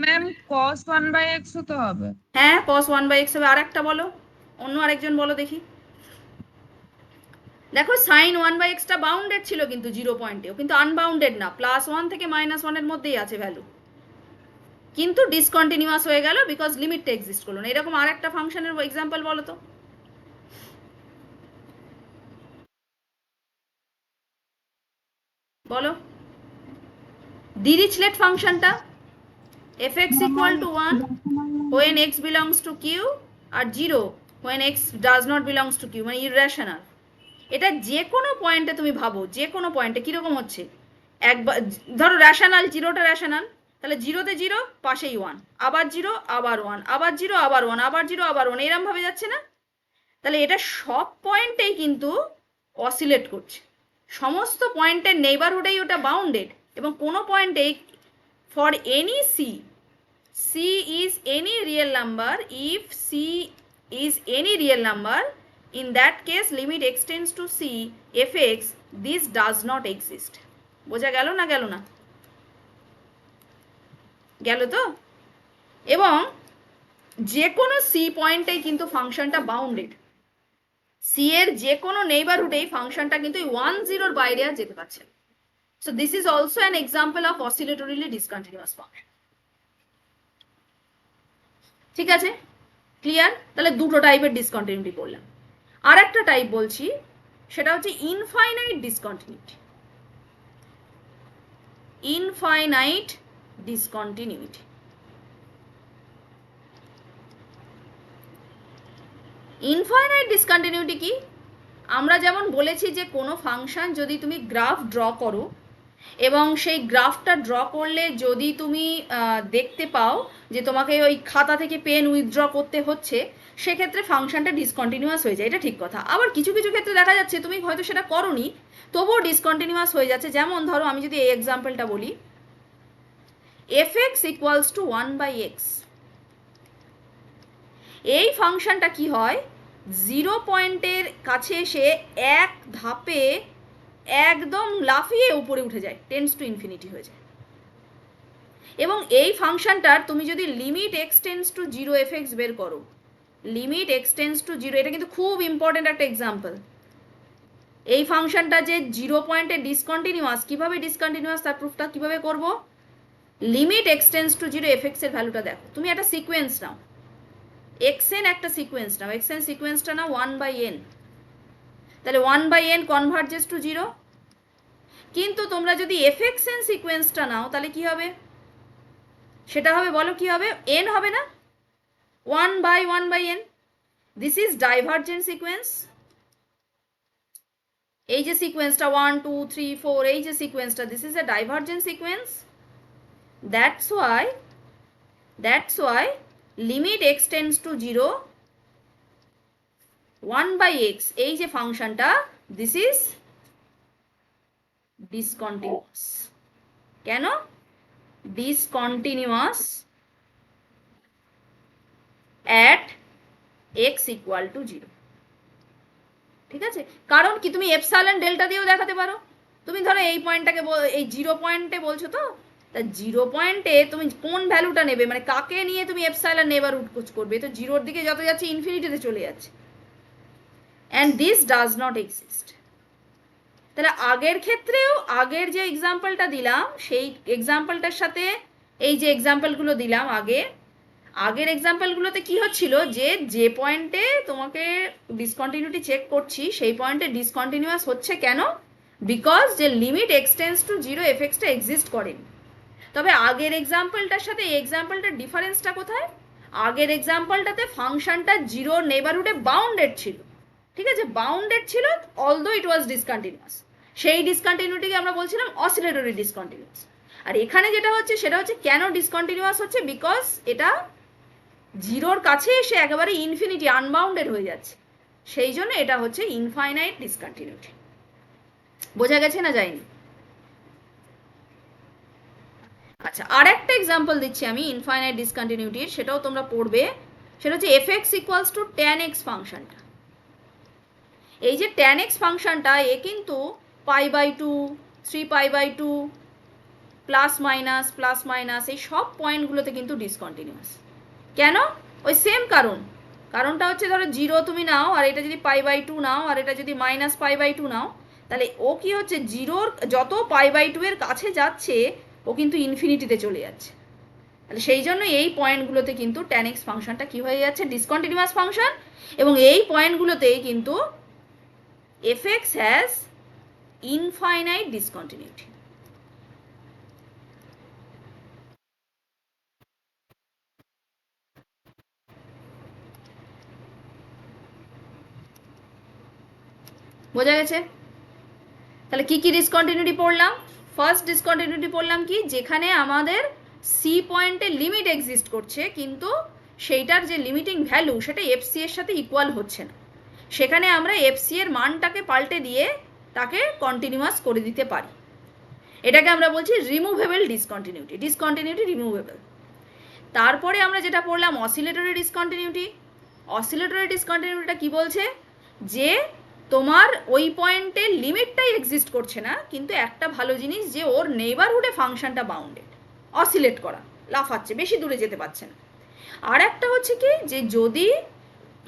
Ma'am cos 1/x তো হবে। হ্যাঁ, cos 1/x হবে। আরেকটা বলো, অন্য আরেকজন বলো দেখি। দেখো sin 1/x টা বাউন্ডেড ছিল কিন্তু 0 পয়েন্টেও, কিন্তু আনবাউন্ডেড না, +1 থেকে -1 এর মধ্যেই আছে ভ্যালু, কিন্তু ডিসকন্টিনিউয়াস হয়ে গেল বিকজ লিমিটটা এক্সিস্ট করলো না। এরকম আরেকটা ফাংশনের এক্সাম্পল বলো তো। বলো ডিরিচলেট ফাংশনটা, fx equal to 1 when x belongs to q আর 0 when x does not belongs to q, মানে ইররেশনাল। এটা যে কোনো পয়েন্টে তুমি ভাবো, যে কোনো পয়েন্টে কিরকম হচ্ছে, একবার ধরো রেশনাল, জিরোটা রেশনাল, তাহলে জিরোতে 0 পাশেই 1, আবার 0 আবার 1, আবার 0 আবার 1, আবার 0 আবার 1, এরম ভাবে যাচ্ছে না? তাহলে এটা সব পয়েন্টেই কিন্তু অসিলেট করছে, সমস্ত পয়েন্টের নেইবারহুডেই ওটা বাউন্ডেড, এবং কোনো পয়েন্টেই for any c is any real number, if c is any real number, in that case limit x tends to c fx, this does not exist. বোঝা গেল না গেল না? গেল তো? এবং যে কোনো c পয়েন্টেই কিন্তু ফাংশনটা বাউন্ডেড, c এর যে কোনো নেইবারহুডেই ফাংশনটা কিন্তু 1 0 বাইরে আর যেতে পারছে না। So this is also an example of oscillatorily discontinuous function. ঠিক আছে, ক্লিয়ার? তাহলে দুটো টাইপের ডিসকন্টিনিউটি বললাম। আর একটা টাইপ বলছি, সেটা হচ্ছে infinite discontinuity. Infinite discontinuity, infinite discontinuity কি? আমরা যেমন বলেছি যে কোনো ফাংশন যদি তুমি গ্রাফ ড্র করো এবং সেই গ্রাফটা ড্র করলে যদি তুমি দেখতে পাও যে তোমাকে ওই খাতা থেকে পেন উইথড্র করতে হচ্ছে, সেক্ষেত্রে ফাংশনটা ডিসকন্টিনিউয়াস হয়ে যায়, এটা ঠিক কথা। আবার কিছু কিছু ক্ষেত্রে দেখা যাচ্ছে তুমি হয়তো সেটা করোনি, তবুও ডিসকন্টিনিউয়াস হয়ে যাচ্ছে। যেমন ধরো আমি যদি এই এক্সাম্পলটা বলি, fx equals to 1/x, এই ফাংশনটা কি হয়, 0 পয়েন্টের কাছে এসে এক ধাপে একদম লাফিয়ে উপরে উঠে যায়, টেন্ডস টু ইনফিনিটি হয়ে যায়। এবং এই ফাংশনটার তুমি যদি limit x tends to 0 fx বের করো, লিমিট x টেন্ডস টু 0, এটা কিন্তু খুব ইম্পর্টেন্ট একটা এক্সাম্পল। এই ফাংশনটা যে 0 পয়েন্টে ডিসকন্টিনিউয়াস, কিভাবে ডিসকন্টিনিউয়াস তার প্রুফটা কিভাবে করব, limit x tends to 0 fx এর ভ্যালুটা দেখো। তুমি একটা সিকোয়েন্স নাও, xn একটা সিকোয়েন্স নাও, xn সিকোয়েন্সটা নাও 1/n, তাহলে 1/n কনভার্জেস টু 0। কিন্তু তোমরা যদি fxn সিকোয়েন্সটা নাও তাহলে কি হবে, সেটা হবে, বলো কি হবে, n হবে না, 1/1/n। This is divergent sequence. এই যে সিকোয়েন্সটা 1 2 3 4, এই যে সিকোয়েন্সটা, this is a divergent sequence. That's why limit x tends to 0 1/x, এই যে ফাংশনটা, দিস ইজ ডিসকন্টিনিউয়াস। কেন discontinuous? at x equal to 0। ঠিক আছে, কারণ কি, তুমি এপসাইলন ডেল্টা দিয়েও দেখাতে পারো। তুমি ধরো এই পয়েন্টটাকে, এই 0 পয়েন্টে বলছো তো, তা 0 পয়েন্টে তুমি কোন ভ্যালুটা নেবে, মানে কাকে নিয়ে তুমি এপসাইলন নেবারহুড করবে, তো 0-র দিকে যত যাচ্ছে ইনফিনিটিতে চলে যাচ্ছে, and this does not exist. তাহলে আগের ক্ষেত্রেও আগের যে এক্সাম্পলটা দিলাম সেই এক্সাম্পলটার সাথে এই যে এক্সাম্পলগুলো দিলাম আগের এক্সাম্পলগুলোতে কি হচ্ছিল, যে পয়েন্টে তোমাকে ডিসকন্টিনিউটি চেক করছি সেই পয়েন্টে ডিসকন্টিনিউয়াস হচ্ছে কেন, বিকজ যে লিমিট এক্সটেন্স টু 0 এফএক্সটা এক্সিস্ট করেনি। তবে আগের এক্সাম্পলটার সাথে এই এক্সাম্পলটার ডিফারেন্সটা কোথায়, আগের এক্সাম্পলটাতে ফাংশনটা 0 নেবারহুডে বাউন্ডেড ছিল, ঠিক আছে, বাউন্ডেড ছিল অলদো ইট ওয়াজ ডিসকন্টিনিউয়াস, সেই ডিসকন্টিনিউটিকে আমরা বলছিলাম অসিলেটরি ডিসকন্টিনিউয়াস। আর এখানে যেটা হচ্ছে সেটা হচ্ছে কেন ডিসকন্টিনিউয়াস হচ্ছে, বিকজ এটা 0-র কাছে এসে একেবারে ইনফিনিটি আনবাউন্ডেড হয়ে যাচ্ছে, সেই জন্য এটা হচ্ছে ইনফাইনাইট ডিসকন্টিনিউটি। বোঝা গেছে না যায়নি? আচ্ছা, আর একটা এক্সাম্পল দিচ্ছি আমি ইনফাইনাইট ডিসকন্টিনিউটির, সেটাও তোমরা পড়বে, সেটা হচ্ছে fx equals to tan x ফাংশনটা। এই যে tan x ফাংশনটা এ কিন্তু π/2, 3π/2, প্লাস মাইনাস এই সব পয়েন্টগুলোতে কিন্তু ডিসকন্টিনিউয়াস। কেন? ওই সেম কারণটা হচ্ছে ধরো 0 তুমি নাও, আর এটা যদি π/2 নাও, আর এটা যদি -π/2 নাও, তাহলে ও কি হচ্ছে 0-র যত π/2 এর কাছে যাচ্ছে ও কিন্তু ইনফিনিটিতে চলে যাচ্ছে। তাহলে সেই জন্য এই পয়েন্টগুলোতে কিন্তু tan x ফাংশনটা কি হয়ে যাচ্ছে, ডিসকন্টিনিউয়াস ফাংশন, এবং এই পয়েন্টগুলোতেই কিন্তু fx হ্যাজ ইনফাইনাইট ডিসকন্টিনিউটি। বোঝা গেছে? তাহলে কি কি ডিসকন্টিনিউটি পড়লাম? ফার্স্ট ডিসকন্টিনিউটি পড়লাম কি, যেখানে আমাদের সি পয়েন্টে লিমিট এক্সিস্ট করছে কিন্তু সেইটার যে লিমিটিং ভ্যালু সেটা এফসি এর সাথে ইকুয়াল হচ্ছে না, সেখানে আমরা এফসি এর মানটাকে পাল্টে দিয়ে তাকে কন্টিনিউয়াস করে দিতে পারি, এটাকে আমরা বলছি রিমুভেবল ডিসকন্টিনিউটি, ডিসকন্টিনিউটি রিমুভেবল। তারপরে আমরা যেটা পড়লাম অসিলেটরি ডিসকন্টিনিউটি। অসিলেটরি ডিসকন্টিনিউটিটা কি বলছে, যে তোমার ওই পয়েন্টে লিমিটটাই এক্সিস্ট করছে না, কিন্তু একটা ভালো জিনিস যে ওর নেইবারহুডে ফাংশনটা বাউন্ডেড, অসিলেট করা, লাফাচ্ছে, বেশি দূরে যেতে পারছে না। আর একটা হচ্ছে কি, যে যদি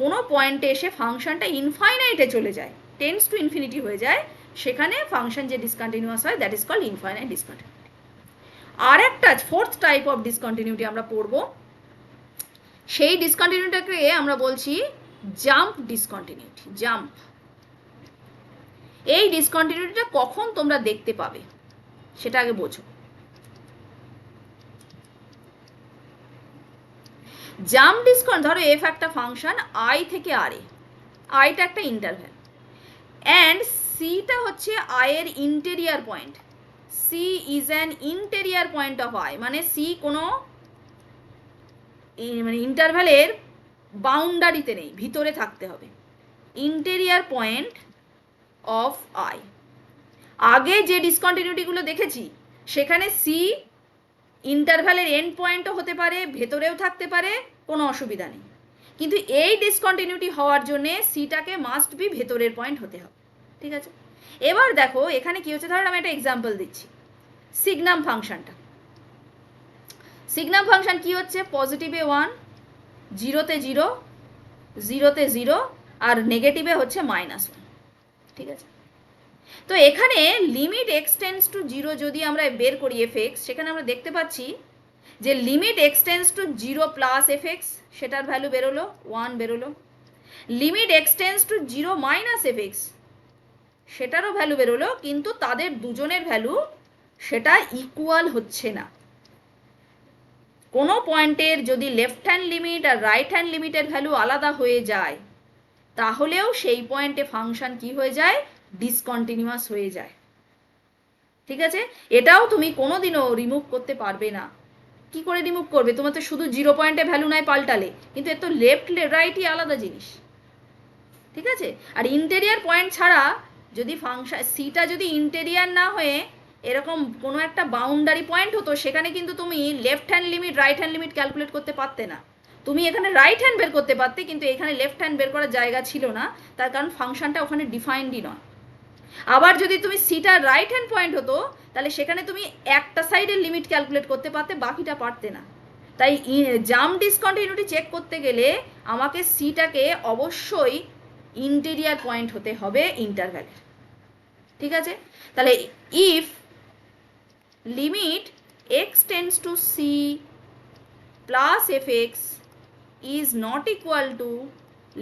কোনো পয়েন্টে এসে ফাংশনটা ইনফাইনাইটে চলে যায়, টেন্স টু ইনফিনিটি হয়ে যায়, সেখানে ফাংশন যে ডিসকন্টিনিউয়াস হয় that is called infinite discontinuity. আর একটা ফোর্থ টাইপ অফ ডিসকন্টিনিউটি আমরা পড়বো, সেই ডিসকন্টিনিউটিটাকে আমরা বলছি জাম্প ডিসকন্টিনিউটি। জাম্প, এই ডিসকন্টিনিউটিটা কখন তোমরা দেখতে পাবে সেটা আগে বোঝো। জাম্প ডিসকন্টিনিউটি, ধরো এফ একটা ফাংশন আই থেকে আর এ, আইটা একটা ইন্টারভ্যাল, অ্যান্ড সিটা হচ্ছে আই এর interior point, C is an interior point of I, মানে সি কোনো মানে ইন্টারভ্যালের বাউন্ডারিতে নেই, ভিতরে থাকতে হবে, ইন্টেরিয়ার পয়েন্ট অফ আই। আগে যে ডিসকন্টিনিউটিগুলো দেখেছি সেখানে সি ইন্টারভ্যালের এন্ড পয়েন্টও হতে পারে, ভেতরেও থাকতে পারে, কোনো অসুবিধা নেই, কিন্তু এই ডিসকন্টিনিউটি হওয়ার জন্য সিটাকে মাস্ট বি ভেতরের পয়েন্ট হতে হবে, ঠিক আছে? এবার দেখো এখানে কি হচ্ছে, ধরো আমি একটা এক্সাম্পল দিচ্ছি, সিগনাম ফাংশনটা। সিগনাম ফাংশন কি হচ্ছে, পজিটিভে 1, জিরোতে 0, জিরোতে 0, আর নেগেটিভে হচ্ছে -1, ঠিক আছে? তো এখানে লিমিট এক্সটেন্স টু 0 যদি আমরা বের করি এফএক্স, সেখানে আমরা দেখতে পাচ্ছি যে limit x tends to 0 plus F X, সেটার ভ্যালু বেরোলো 1 বেরোলো, limit x tends to 0 minus F X, সেটারও ভ্যালু বেরোলো, কিন্তু তাদের দুজনের ভ্যালু সেটা ইকুয়াল হচ্ছে না। কোনো পয়েন্টের যদি লেফট হ্যান্ড লিমিট আর রাইট হ্যান্ড লিমিটের ভ্যালু আলাদা হয়ে যায়, তাহলেও সেই পয়েন্টে ফাংশন কি হয়ে যায়, ডিসকন্টিনিউয়াস হয়ে যায়, ঠিক আছে? এটাও তুমি কোনোদিনও রিমুভ করতে পারবে না। কি করে রিমুভ করবে? তোমার তো শুধু 0 পয়েন্টে ভ্যালু নাই পাল্টালে, কিন্তু এর তো লেফট রাইটই আলাদা জিনিস, ঠিক আছে? আর ইন্টেরিয়ার পয়েন্ট ছাড়া যদি ফাংশন সিটা যদি ইন্টেরিয়ার না হয়ে এরকম কোনো একটা বাউন্ডারি পয়েন্ট হতো, সেখানে কিন্তু তুমি left hand limit right hand limit calculate করতে পারতে না। তুমি এখানে রাইট হ্যান্ড বের করতে পারতে, কিন্তু এখানে লেফট হ্যান্ড বের করার জায়গা ছিল না, তার কারণ ফাংশনটা ওখানে ডিফাইন্ডই নয়। আবার যদি তুমি সিটা রাইট হ্যান্ড পয়েন্ট হতো তাহলে সেখানে তুমি একটা সাইডের লিমিট ক্যালকুলেট করতে পারতে, বাকিটা পারতে না। তাই জাম্প ডিসকন্টিনিউটি চেক করতে গেলে আমাকে সিটাকে অবশ্যই ইন্টেরিয়ার পয়েন্ট হতে হবে ইন্টারভ্যালের। ঠিক আছে, তাহলে if limit X tends to C plus F X is not equal to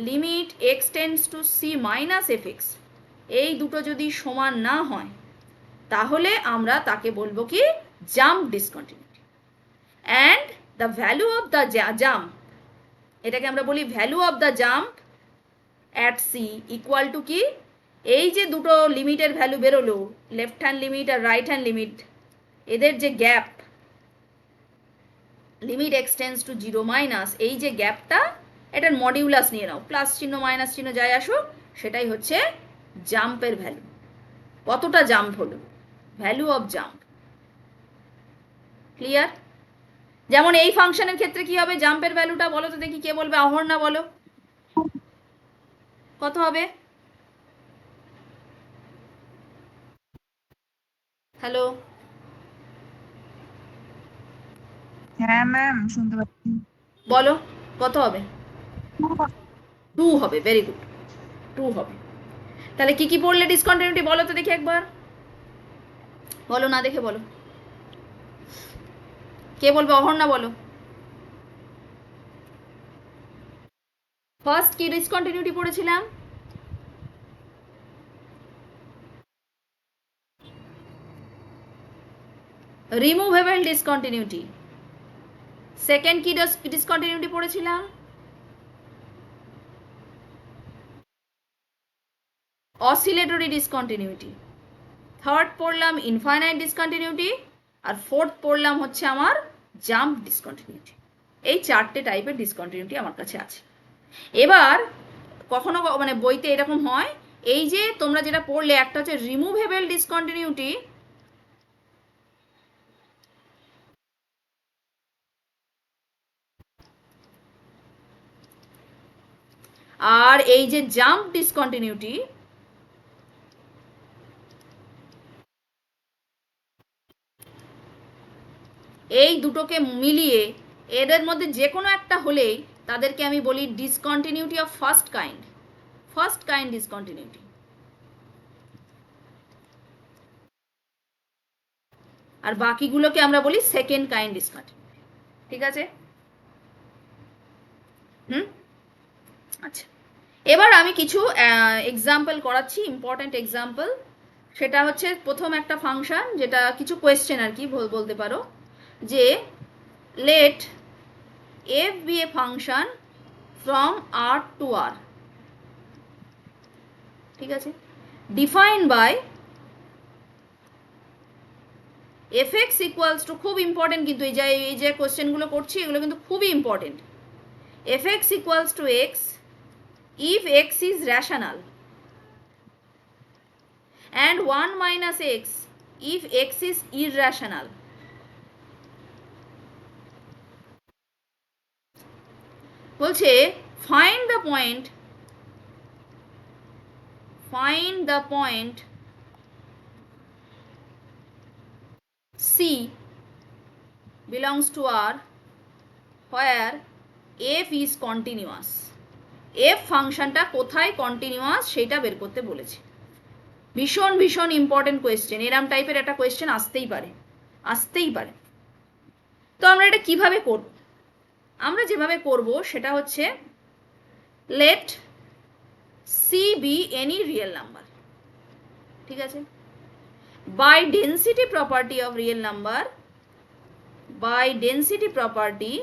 limit X tends to C minus F X, এই দুটো যদি সমান না হয় তাহলে আমরা তাকে বলবো কি jump discontinuity. And the value of the jump, এটাকে আমরা বলি value of the jump at C equal to কি, এই যে দুটো লিমিটের ভ্যালু বেরোলো, লেফট হ্যান্ড লিমিট আর রাইট হ্যান্ড লিমিট, এদের যে gap, limit x tends to zero minus, এই যে গ্যাপটা, এটার মডিউলাস নিয়ে নাও, প্লাস চিহ্ন মাইনাস চিহ্ন যাই আসুক, সেটাই হচ্ছে জাম্পের ভ্যালু। কতটা জাম্প হলো, ভ্যালু অফ জাম্প। ক্লিয়ার? যেমন এই ফাংশনের ক্ষেত্রে কি হবে, জাম্পের ভ্যালুটা বলো তো দেখি, কে বলবে? অহর্ণা বলো, কত হবে? হ্যালো, হ্যাঁ ম্যাম শুনতে পাচ্ছি। বলো কত হবে? 2 হবে, ভেরি গুড, 2 হবে। তাহলে কি কি পড়লে ডিসকন্টিনিউটি বলো তো দেখি একবার, বলো না দেখে বলো, কে বলবে? অহর্ণা বলো। ফার্স্ট কি ডিসকন্টিনিউটি পড়েছিলাম? Removable discontinuity. সেকেন্ড কি ডিসকন্টিনিউটি পড়েছিলাম? Oscillatory discontinuity. থার্ড পড়লাম ইনফাইনাইট ডিসকন্টিনিউটি, আর ফোর্থ পড়লাম হচ্ছে আমার জাম্প ডিসকন্টিনিউটি। এই চারটে টাইপের ডিসকন্টিনিউটি আমার কাছে আছে। এবার কখনো মানে বইতে এরকম হয়, এই যে তোমরা যেটা পড়লে, একটা হচ্ছে রিমুভেবল ডিসকন্টিনিউটি, আর এই যে জাম্প ডিসকন্টিনিউটি, এই দুটোকে মিলিয়ে এদের মধ্যে যে কোনো একটা হলেই তাদেরকে আমি বলি discontinuity of first kind, first kind discontinuity. আর বাকিগুলোকে আমরা বলি সেকেন্ড কাইন্ড ডিসকন্টিনিউটি। ঠিক আছে? আচ্ছা, এবার আমি কিছু এক্সাম্পল করাচ্ছি, ইম্পর্টেন্ট এক্সাম্পল। সেটা হচ্ছে প্রথম একটা ফাংশন, যেটা কিছু কোয়েশ্চেন আর কি বলতে পারো, যে late f be a function from r to r, ঠিক আছে, defined by fx equals to, খুব ইম্পর্টেন্ট কিন্তু এই যে কোয়েশ্চেনগুলো করছি এগুলো কিন্তু খুবই important, fx equals to x if x is rational and 1 minus x if x is irrational. বলছে find the point C belongs to R where f is continuous. f ফাংশনটা কোথায় কন্টিনিউয়াস সেটা বের করতে বলেছে। ভীষণ ভীষণ ইম্পর্টেন্ট কোয়েশ্চেন, এরম টাইপের একটা কোয়েশ্চেন আসতেই পারে। তো আমরা এটা কিভাবে করব? আমরা যেভাবে করব সেটা হচ্ছে let see B any real number, ঠিক আছে, by density property of real number, by density property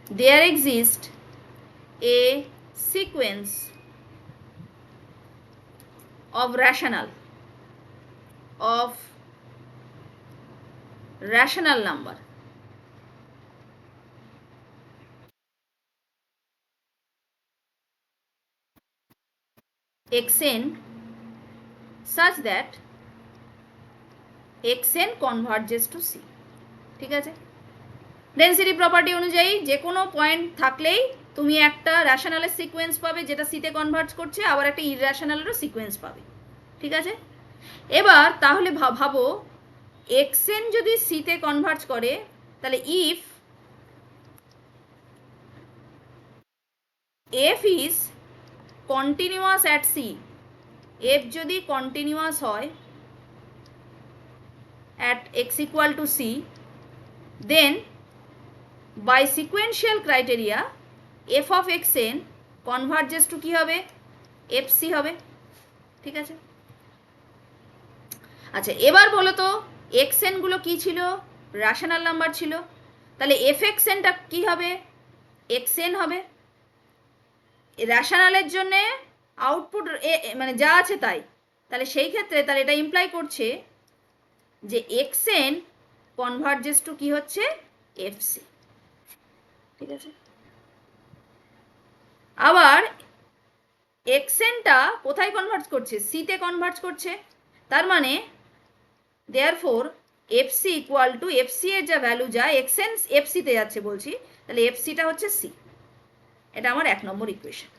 there exists a sequence of rational number xn such that xn converges to c, ঠিক আছে। ডেন্সিটি প্রপার্টি অনুযায়ী যে কোনো পয়েন্ট থাকলেই তুমি একটা র্যাশনালের সিকোয়েন্স পাবে যেটা সিতে কনভার্ট করছে, আবার একটা ইররেশনালেরও সিকোয়েন্স পাবে। ঠিক আছে, এবার তাহলে ভাবো এক্সএন যদি সিতে কনভার্ট করে, তাহলে if F is continuous at C, F যদি কন্টিনিউয়াস হয় at x equal to c, then by sequential criteria f of xn converges to কি হবে, fc হবে। ঠিক আছে, আচ্ছা এবার বলো তো xn গুলো কি ছিল, রেশনাল নাম্বার ছিল, তাহলে fxn টা কি হবে, xn হবে। রেশনালের জন্য আউটপুট মানে যা আছে তাই, তাহলে সেই ক্ষেত্রে তাহলে এটা ইমপ্লাই করছে যে xn কনভার্জেস টু কি হচ্ছে, fc। ঠিক আছে, আবার xn টা কোথায় কনভার্ট করছে, c তে কনভার্ট করছে, তার মানে therefore fc equal to fc এর যা ভ্যালু যায় xn fc তে যাচ্ছে বলছি, তাহলে fc টা হচ্ছে c। এটা আমার 1 নম্বর ইকুয়েশন।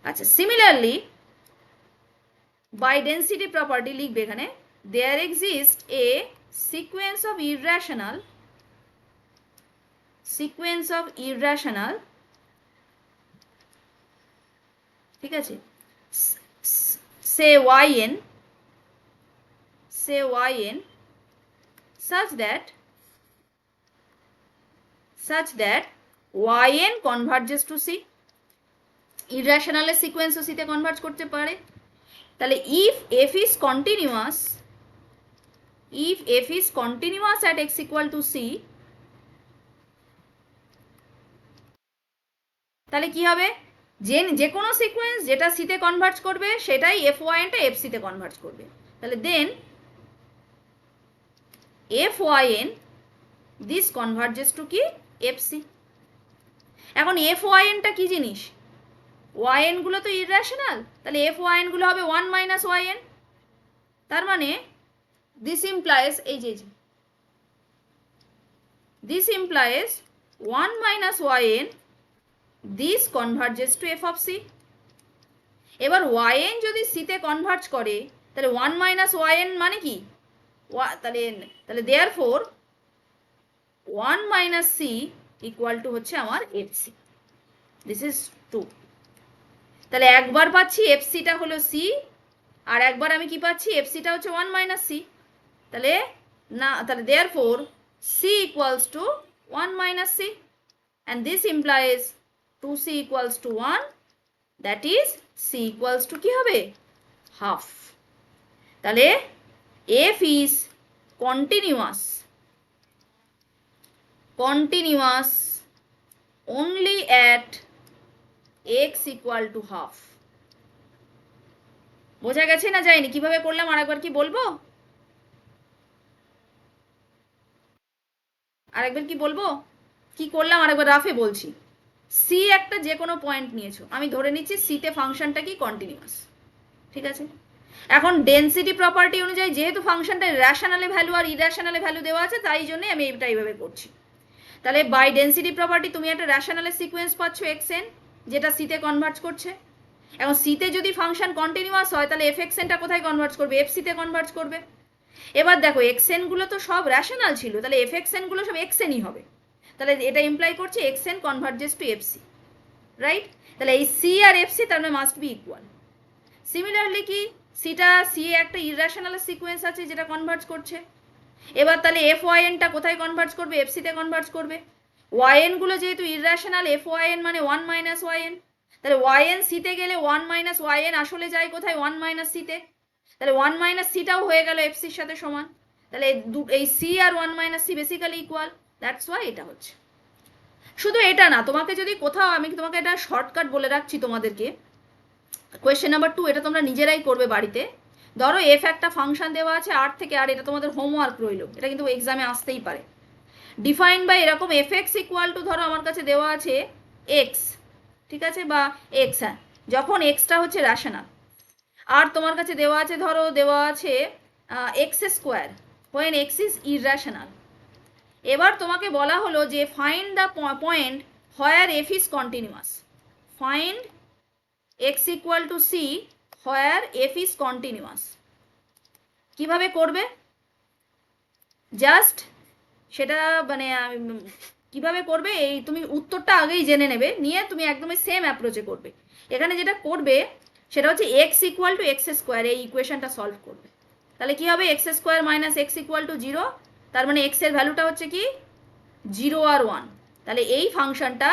আচ্ছা সিমিলারলি বাই ডেন্সিটি প্রপার্টি লিখবে এখানে there exists a sequence of irrational, ঠিক আছে, say yn such that yn converges to c, irrational sequence ও c তে কনভার্জ করতে পারে। তাহলে if f is continuous at x equal to c, তাহলে কি হবে, যে কোনো সিকোয়েন্স যেটা c তে কনভার্জ করবে সেটাই fyn টা fc তে কনভার্জ করবে। তাহলে দেন fyn this converges to কি, fc। এখন fyn টা কি জিনিস, yn গুলো তো ইররেশনাল, তাহলে fyn গুলো হবে 1 মাইনাস yn। তার মানে this implies এই যে this implies 1 minus yn this converges to f of c। এবার yn যদি c তে কনভার্জ করে তাহলে 1 minus yn মানে কি, তাহলে therefore 1 minus c equal to হচ্ছে আমার fc, this is 2। তাহলে একবার পাচ্ছি fc টা হলো c, আর একবার আমি কি পাচ্ছি, fc টা হচ্ছে 1 minus c, তাহলে না, তাহলে therefore c equals to 1 minus c, and this implies 2c equals to 1, that is c equals to কি হবে, half। তাহলে f is continuous only at x equal to half। বোঝা গেছে না যায়নি, কিভাবে করলাম আরেকবার কি বলবো, আরেকবার কি বলবো, কি করলাম আরেকবার রাফে বলছি। সি একটা যে কোনো পয়েন্ট নিয়েছো, আমি ধরে নিচ্ছি সিতে ফাংশনটা কি কন্টিনিউয়াস। ঠিক আছে, এখন ডেন্সিটি প্রপার্টি অনুযায়ী যেহেতু ফাংশনটা রেশনালে ভ্যালু আর ইরেশনালে ভ্যালু দেওয়া আছে, তাই জন্য আমি এটা এইভাবে করছি। তাহলে বাই ডেন্সিটি প্রপার্টি তুমি একটা রেশনালের সিকোয়েন্স পাচ্ছ xn, যেটা সিতে কনভার্ট করছে। এখন সিতে যদি ফাংশন কন্টিনিউয়াস হয় তাহলে fxnটা কোথায় কনভার্ট করবে, fc তে কনভার্ট করবে। এবার দেখো xn গুলো তো সব রেশনাল ছিল, তাহলে fxn গুলো সব xnই হবে। তাহলে এটা ইমপ্লাই করছে xn converges to fc, right. তাহলে এই c আর fc তার মানে মাস্ট বি ইকুয়াল। সিমিলারলি কি c একটা ইররেশনাল সিকোয়েন্স আছে যেটা কনভার্জ করছে। এবার তাহলে fyn টা কোথায় কনভার্জ করবে, fc তে কনভার্জ করবে। yn গুলো যেহেতু ইররেশনাল, fyn মানে 1 মাইনাস yn, তাহলে yn c তে গেলে 1 মাইনাস yn আসলে যায় কোথায়, 1 মাইনাস c তে, তাহলে 1 মাইনাস c টাও হয়ে গেল fc এর সাথে সমান। তাহলে এই c আর 1 মাইনাস c basically equal, that's why এটা হচ্ছে। শুধু এটা না, তোমাকে যদি কোথাও, আমি তোমাকে এটা শর্টকাট বলে রাখছি তোমাদেরকে, কোয়েশ্চেন নাম্বার 2 এটা তোমরা নিজেরাই করবে বাড়িতে। ধরো এফ একটা ফাংশন দেওয়া আছে আর থেকে আর, এটা তোমাদের হোমওয়ার্ক রইল, এটা কিন্তু এক্সামে আসতেই পারে। ডিফাইন বাই এরকম এফ এক্স ইকুয়াল টু, ধরো আমার কাছে দেওয়া আছে এক্স, ঠিক আছে, বা এক্স, হ্যাঁ, যখন এক্সটা হচ্ছে রেশনাল, আর তোমার কাছে দেওয়া আছে, ধরো দেওয়া আছে X square when x is irrational। এবার তোমাকে বলা হলো যে find the point where F is continuous. Find X equal to C where F is continuous. কিভাবে করবে জাস্ট সেটা মানে কিভাবে করবে এই তুমি উত্তরটা আগেই জেনে নেবে, নিয়ে তুমি একদমই সেম অ্যাপ্রোচে করবে। এখানে যেটা করবে সেটা হচ্ছে x equal two x square, এই ইকুয়েশনটা সলভ করবে। তাহলে কি হবে, x square minus x equal to 0, তার মানে এক্স এর ভ্যালুটা হচ্ছে কি 0 আর 1। তাহলে এই ফাংশনটা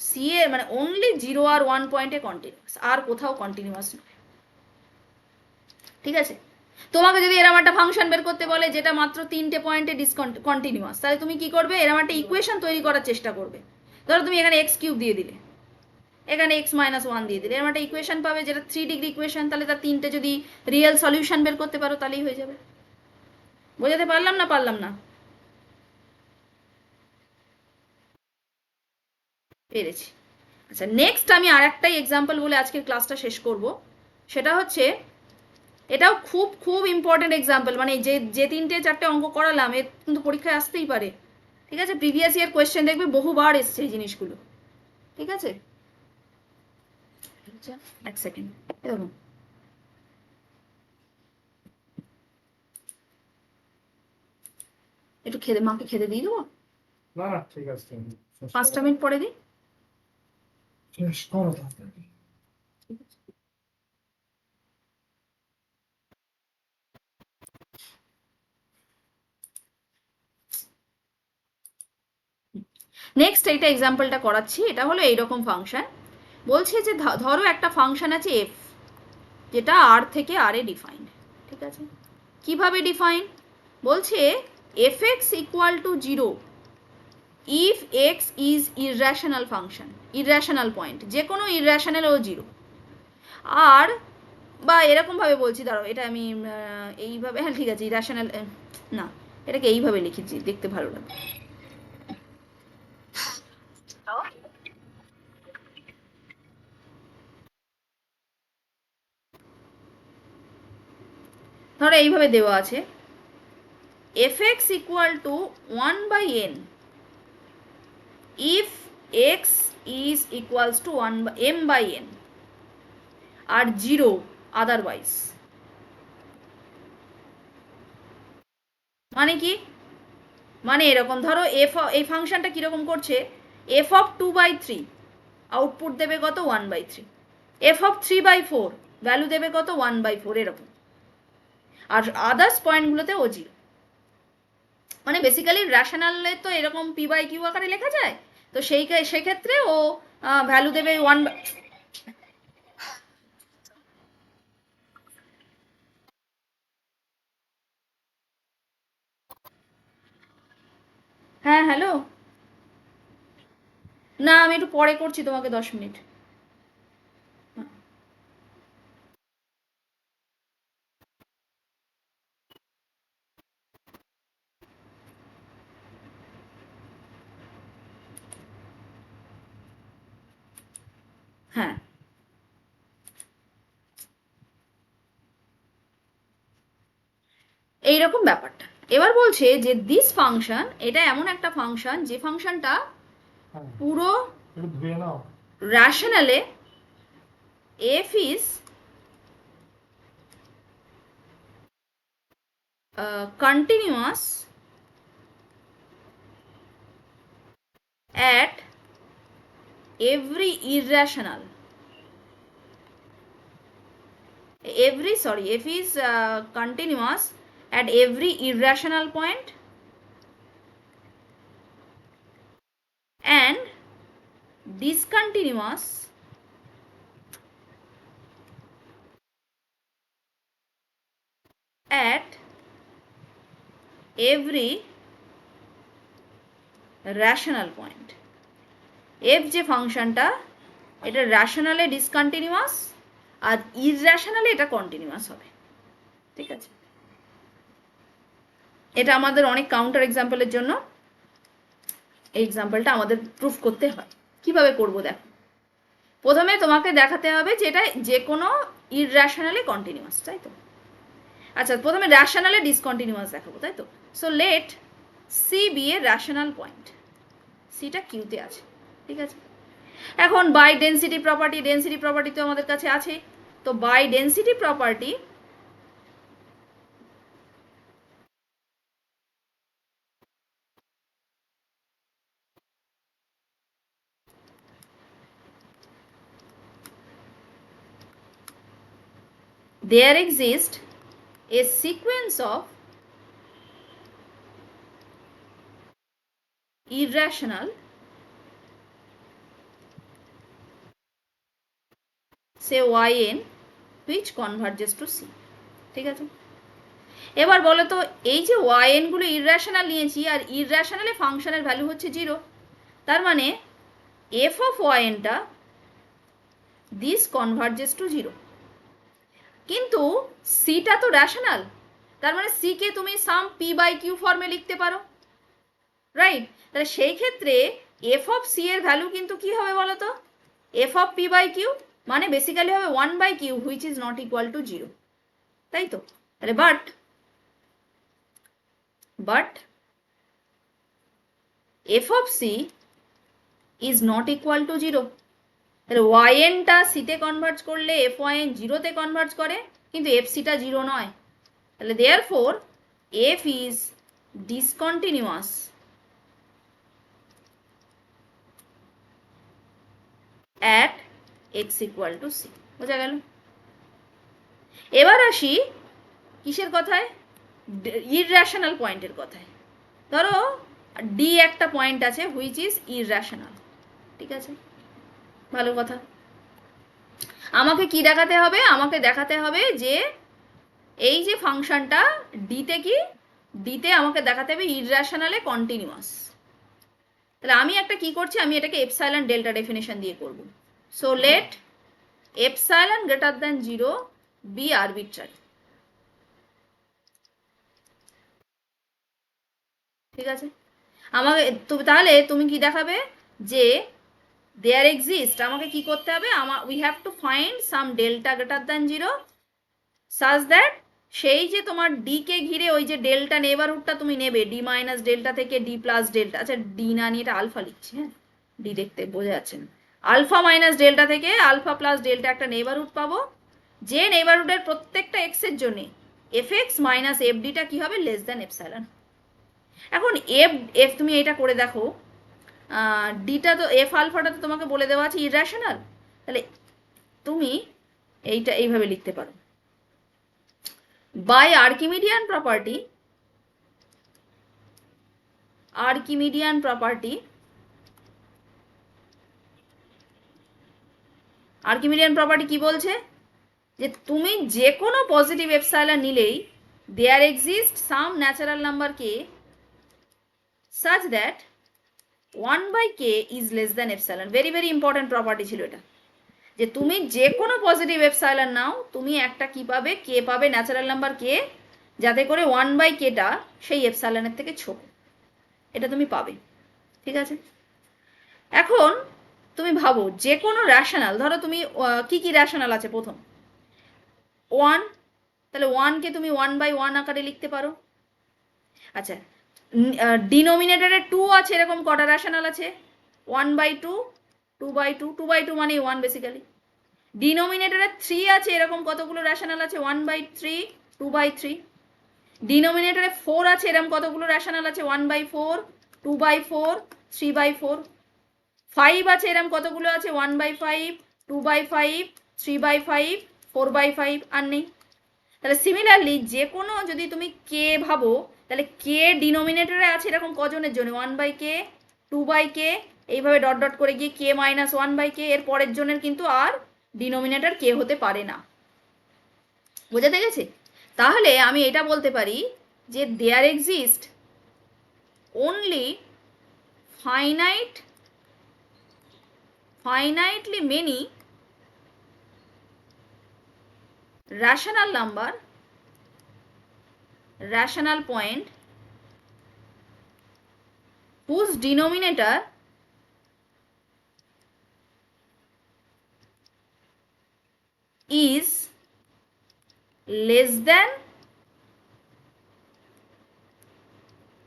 সি এর মানে অনলি 0 আর 1 পয়েন্টে কন্টিনিউয়াস, আর কোথাও কন্টিনিউয়াস নয়। ঠিক আছে, তোমাকে যদি এরকম একটা ফাংশন বের করতে বলে যেটা মাত্র 3টে পয়েন্টে কন্টিনিউয়াস, তাহলে তুমি কি করবে, এরকম একটা ইকুয়েশন তৈরি করার চেষ্টা করবে। ধরো তুমি এখানে এক্স কিউব দিয়ে দিলে, এখানে এক্স মাইনাস 1 দিয়ে দিলে, এরকম একটা ইকুয়েশন পাবে যেটা 3 ডিগ্রি ইকুয়েশন। তাহলে তার 3টে যদি রিয়েল সলিউশন বের করতে পারো তাহলেই হয়ে যাবে। বোঝাতে পারলাম না? পারলাম না? পেরেছি। আচ্ছা, নেক্সট আমি আর একটাই এক্সাম্পল বলে আজকের ক্লাসটা শেষ করব। সেটা হচ্ছে, এটাও খুব খুব ইম্পর্টেন্ট এক্সাম্পল, মানে যে 3টে 4টে অঙ্ক করালাম এ কিন্তু পরীক্ষায় আসতেই পারে। ঠিক আছে, প্রিভিয়াস ইয়ার কোয়েশ্চেন দেখবে বহুবার এসছে এই জিনিসগুলো। ঠিক আছে, এক সেকেন্ড, এরকম একটু খেতে, মাকে খেতে দিয়ে দেবো। না না ঠিক আছে, 5টা মিনিট পরে দিই। শেষ করো তাড়াতাড়ি। নেক্সট এইটা এক্সাম্পলটা করাচ্ছি। এটা হলো এইরকম ফাংশন। বলছে যে ধরো একটা ফাংশন আছে এফ, যেটা আর থেকে আর এ ডিফাইন্ড। ঠিক আছে, কিভাবে ডিফাইন বলছে, F X equal to 0 if X is irrational function, irrational point, যে কোনো ইররেশনাল ও 0। আর বা এরকম ভাবে বলছি, দাঁড়াও এটা আমি এইভাবে, হ্যাঁ ঠিক আছে, ইররেশনাল না, এটাকে এইভাবে লিখেছি, দেখতে ভালো লাগে। ধরো এইভাবে দেওয়া আছে, F X equal to 1/n if x is equals to 1/m/n আর 0 আদারওয়াইজ। মানে কি, মানে এরকম ধরো এফ, এই ফাংশনটা কিরকম করছে, এফ অফ 2/3 আউটপুট দেবে কত 1/3, এফ অফ 3/4 ভ্যালু দেবে কত 1/4, এরকম। আর আদার্স পয়েন্টগুলোতে ও 0। মানে বেসিক্যালি রেশনালে তো এরকম p/q আকারে লেখা যায়, তো সেক্ষেত্রে ও ভ্যালু দেবে 1। হ্যাঁ হ্যালো, না আমি একটু পরে করছি, তোমাকে 10 মিনিট। হ্যাঁ, এইরকম ব্যাপারটা। এবার বলছে যে দিস ফাংশন, এটা এমন একটা ফাংশন যে ফাংশনটা পুরো একটু ধুয়ে নাও। রেশনালে F is continuous at every irrational, f is continuous at every irrational point and discontinuous at every rational point। f যে ফাংশনটা, এটা রেশনালে ডিসকন্টিনিউয়াস আর ইররেশনালে এটা কন্টিনিউয়াস হবে। ঠিক আছে, এটা আমাদের অনেক কাউন্টার এক্সাম্পলের জন্য এই এক্সাম্পলটা আমাদের প্রুফ করতে হয়। কিভাবে করব দেখো, প্রথমে তোমাকে দেখাতে হবে যে এটা যে কোনো ইররেশনালে কন্টিনিউয়াস, তাই তো? আচ্ছা, প্রথমে রেশনালে ডিসকন্টিনিউয়াস দেখাবো, তাই তো? সো লেট সি বি এর রেশনাল পয়েন্ট, সিটা কিউতে আছে, ঠিক আছে। এখন বাই ডেন্সিটি প্রপার্টি তো আমাদের কাছে আছে, তো by density property there exists a sequence of irrational say yn which converges to c, ঠিক আছে। এবার বলো তো এই যে yn গুলো ইররেশনাল নিয়েছি আর ইররেশনালে ফাংশনের ভ্যালু হচ্ছে 0, তার মানে f of yn টা this converges to 0, কিন্তু সিটা তো রেশনাল, তার মানে সি কে তুমি সাম পি বাই কিউ ফর্মে লিখতে পারো, রাইট। তাহলে সেই ক্ষেত্রে এফ অফ সি এর ভ্যালু কিন্তু কি হবে বলো তো, F of P by Q মানে বেসিক্যালি হবে 1 by Q which is not equal to 0, তাই তো। তাহলে but F of C is not equal to 0, তাহলে ওয়াইএন টা সিতে কনভার্জ করলে এফ ওয়াইএন 0তে কনভার্জ করে, কিন্তু এফ সিটা 0 নয়, তাহলে therefore F is discontinuous at x equal to c, বোঝা গেল। এবার আসি কিসের কথায়, ইররেশনাল পয়েন্টের কথায়। ধরো ডি একটা পয়েন্ট আছে হুইচ ইজ ইররেশনাল, ঠিক আছে, ভালো কথা। আমাকে কি দেখাতে হবে, আমাকে দেখাতে হবে যে এই যে ফাংশনটা ডিতে কি, ডিতে আমাকে দেখাতে হবে ইররেশনালে কন্টিনিউয়াস। তাহলে আমি একটা কি করছি, আমি এটাকে এপসাইলন ডেল্টা ডেফিনেশন দিয়ে করব। So let epsilon greater than 0 be arbitrary, ঠিক আছে। আমাকে তাহলে তুমি কি দেখাবে যে দেয়ার এক্সিস্ট, আমাকে কি করতে হবে, we have to find some delta greater than 0 such that সেই যে তোমার ডি কে ঘিরে ওই যে ডেল্টা নেবারহুডটা তুমি নেবে, ডি মাইনাস ডেল্টা থেকে ডি প্লাস ডেল্টা, আচ্ছা ডি না নিয়ে এটা আলফা লিখছি, হ্যাঁ ডি দেখতে বোঝা যাচ্ছে না, আলফা মাইনাস ডেল্টা থেকে আলফা প্লাস ডেল্টা একটা নেবারহুড পাবো, যে নেবারহুডের প্রত্যেকটা এক্স এর জন্য এফ এক্স মাইনাস এফ ডিটা কি হবে, লেস দ্যান এপসাইলন। এখন এফ এফ তুমি এটা করে দেখো, ডিটা তো এফ আলফাটা তো তোমাকে বলে দেওয়া আছে ইররেশনাল, তাহলে তুমি এইটা এইভাবে লিখতে পারো, by Archimedean property, Archimedean property, Archimedean property কি বলছে যে তুমি যে কোনো পজিটিভ এপসাইলন নিলেই there exist some natural number K such that 1 by K is less than epsilon. Very very important property ছিল এটা, যে তুমি যে কোনো পজিটিভ এপসাইলন নাও তুমি একটা কি পাবে, কে পাবে, ন্যাচারাল নাম্বার কে, যাতে করে 1 বাই কেটা সেই এপসাইলনের থেকে ছোট, এটা তুমি পাবে, ঠিক আছে। এখন তুমি ভাবো যে কোনো রেশনাল, ধরো তুমি কি কি রেশনাল আছে, প্রথম 1, তাহলে 1 কে তুমি 1 বাই 1 আকারে লিখতে পারো। আচ্ছা ডিনোমিনেটরে 2 আছে, এরকম কটা রেশনাল আছে, 1 বাই 2, 2 বাই 2, 2 বাই 2 মানে 1 বেসিক্যালি। ডিনোমিনেটরে 3 আছে, এরকম কতগুলো রেশনাল আছে, 1 বাই 3, 2 বাই 3। ডিনোমিনেটরে 4 আছে, এরকম কতগুলো রেশনাল আছে, 1 বাই 4, 2 বাই 4, 3 বাই 4। 5 আছে, এরকম কতগুলো আছে, 1 বাই 5, 2 বাই 5, 3 বাই 5, 4 বাই 5, আর নেই। তাহলে সিমিলারলি যে কোনো যদি তুমি কে ভাবো, তাহলে কে ডিনোমিনেটরে আছে এরকম কজনের জন্য, 1 বাই কে, 2 বাই কে, এইভাবে ডট ডট করে গিয়ে কে মাইনাস 1 বাই কে, এর পরের জনের কিন্তু আর ডিনোমিনেটর কে হতে পারে না, বোঝাতে গেছে। তাহলে আমি এটা বলতে পারি যে there exist only finitely many rational number, rational point whose denominator is less than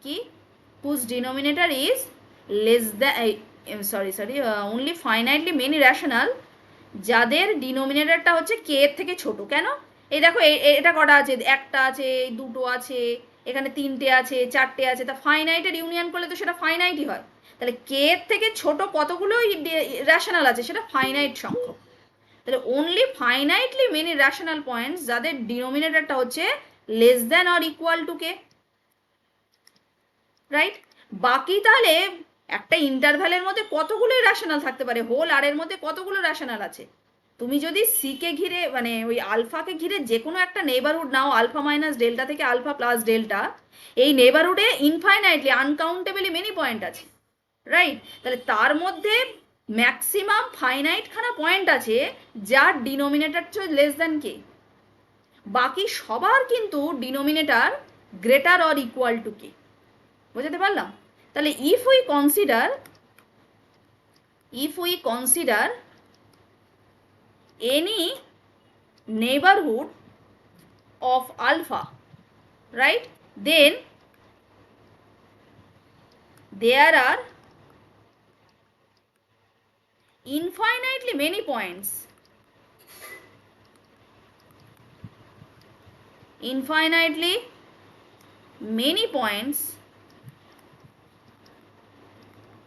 কি whose denominator is less than only finitely many rational, যাদের ডিনোমিনেটরটা হচ্ছে কে এর থেকে ছোট। কেন? এই দেখো এটা কটা আছে, একটা আছে, দুটো আছে, এখানে তিনটে আছে, চারটে আছে, তা ফাইনাইটের ইউনিয়ন করলে তো সেটা ফাইনাইটই হয়। তাহলে কে এর থেকে ছোট কতগুলো রেশনাল আছে সেটা ফাইনাইট সংখ্যক। তাহলে অনলি ফাইনাইটলি মেনি রেশনাল পয়েন্টস যাদের ডিনোমিনেটরটা হচ্ছে less than or equal to K, right? বাকি তাহলে একটা ইন্টারভ্যালের মধ্যে কতগুলো রেশনাল থাকতে পারে, হোল আর এর মধ্যে কতগুলো রেশনাল আছে? তুমি যদি সি কে ঘিরে মানে ওই আলফাকে ঘিরে যে কোনো একটা নেবারহুড নাও, আলফা মাইনাস ডেল্টা থেকে আলফা প্লাস ডেল্টা, এই নেবারহুডে ইনফাইনাইটলি আনকাউন্টেবলি মেনি পয়েন্ট আছে, রাইট? তাহলে তার মধ্যে ম্যাক্সিমাম ফাইনাইট খানা পয়েন্ট আছে যার ডিনোমিনেটর লেস দ্যান কে। বাকি সবার কিন্তু denominator greater or equal to K. বুঝতে পারলাম? তাহলে if we consider any neighborhood of alpha, right, then there are infinitely many points,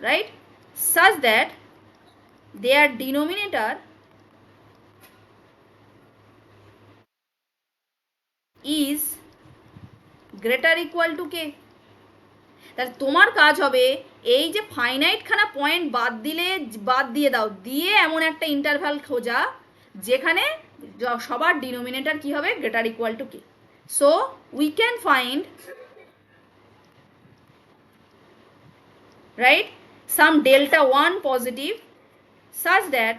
right, such that their denominator is greater equal to k. তাহলে তোমার কাজ হবে এই যে ফাইনাইট খানা পয়েন্ট বাদ দিয়ে দাও, দিয়ে এমন একটা ইন্টারভ্যাল খোঁজা যেখানে সবার ডিনোমিনেটর কি হবে, greater equal to K. So we can find, right, some delta 1 positive such that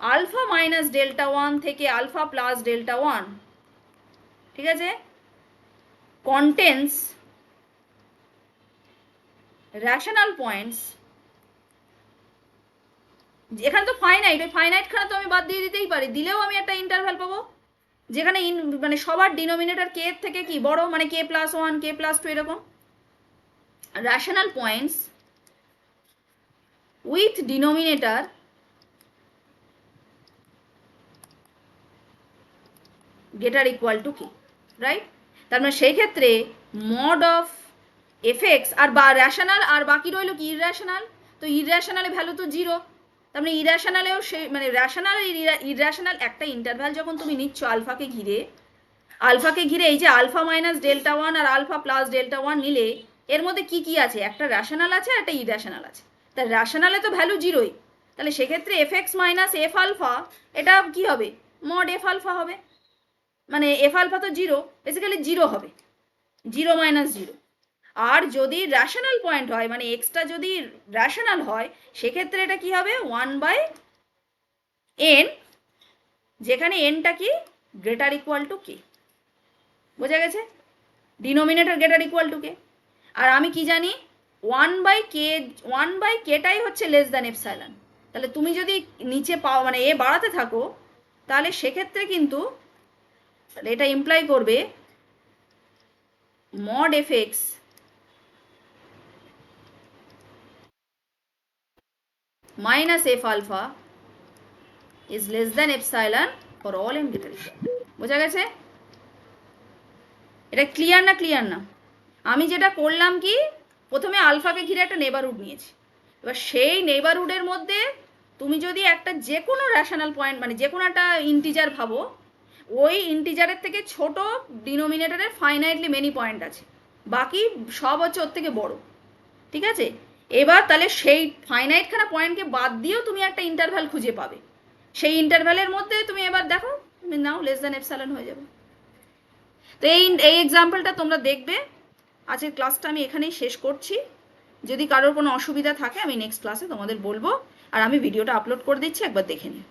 alpha minus delta 1 থেকে alpha plus delta 1, ঠিক আছে, contains rational points। এখানে তো ফাইনাইট, ওই ফাইনাইট খানা তো আমি বাদ দিয়ে দিতেই পারি, দিলেও আমি একটা ইন্টারভ্যাল পাবো যেখানে মানে সবার ডিনোমিনেটর কে এর থেকে কি বড়, মানে কে প্লাস 1, কে প্লাস 2 এরকম। rational points with denominator greater equal to k, right? তার মানে সেই ক্ষেত্রে mod of fx আর বা রেশনাল আর বাকি রইল কি ইররেশনাল। তো ইররেশনালে ভ্যালু তো 0, তার মানে ইররেশনালেও সেই মানে রেশনাল আর ইররেশনাল একটা ইন্টারভ্যাল যখন তুমি নিচ্ছ আলফাকে ঘিরে এই যে আলফা মাইনাস ডেল্টা 1 আর আলফা প্লাস ডেল্টা 1 নিলে এর মধ্যে কি কি আছে, একটা রেশনাল আছে আর একটা ইররেশনাল আছে। তা রেশনালে তো ভ্যালু 0ই, তাহলে সেক্ষেত্রে fx মাইনাস এফ আলফা এটা কি হবে, মড এফ আলফা হবে। মানে এফ আলফা তো 0, বেসিক্যালি 0 হবে, 0 মাইনাস 0। আর যদি রেশনাল পয়েন্ট হয় মানে এক্সটা যদি রেশনাল হয় সেক্ষেত্রে এটা কি হবে 1/n, যেখানে nটা কি গ্রেটার ইকুয়াল টু কে। বোঝা গেছে? ডিনোমিনেটর গ্রেটার ইকুয়াল টু কে। আর আমি কি জানি 1/k হচ্ছে লেস দ্যান এপসাইলন। তাহলে তুমি যদি নিচে পাও মানে এ বাড়াতে থাকো তাহলে সেক্ষেত্রে কিন্তু এটা ইমপ্লাই করবে mod fx minus f alpha is less than epsilon for all n greater equal. বোঝা গেছে? এটা ক্লিয়ার না? আমি যেটা করলাম কি, প্রথমে আলফাকে ঘিরে একটা নেবারহুড নিয়েছি, এবার সেই নেবারহুডের মধ্যে তুমি যদি একটা যে কোনো রেশনাল পয়েন্ট মানে যে কোনো একটা ইন্টিজার ভাবো, ওই ইন্টিজারের থেকে ছোট ডিনোমিনেটরের ফাইনাইটলি মেনি পয়েন্ট আছে, বাকি সব হচ্ছে ওর থেকে বড়, ঠিক আছে? এবার তাহলে সেই ফাইনাইট খানা পয়েন্টকে বাদ দিয়েও তুমি একটা ইন্টারভ্যাল খুঁজে পাবে, সেই ইন্টারভ্যালের মধ্যে তুমি এবার দেখো তুমি নাও লেস দ্যান এপসাইলন হয়ে যাবে। তো এই এক্সাম্পলটা তোমরা দেখবে। আজকের ক্লাসটা আমি এখানেই শেষ করছি। যদি কারোর কোনো অসুবিধা থাকে আমি নেক্সট ক্লাসে তোমাদের বলবো, আর আমি ভিডিওটা আপলোড করে দিচ্ছি, একবার দেখে নিও।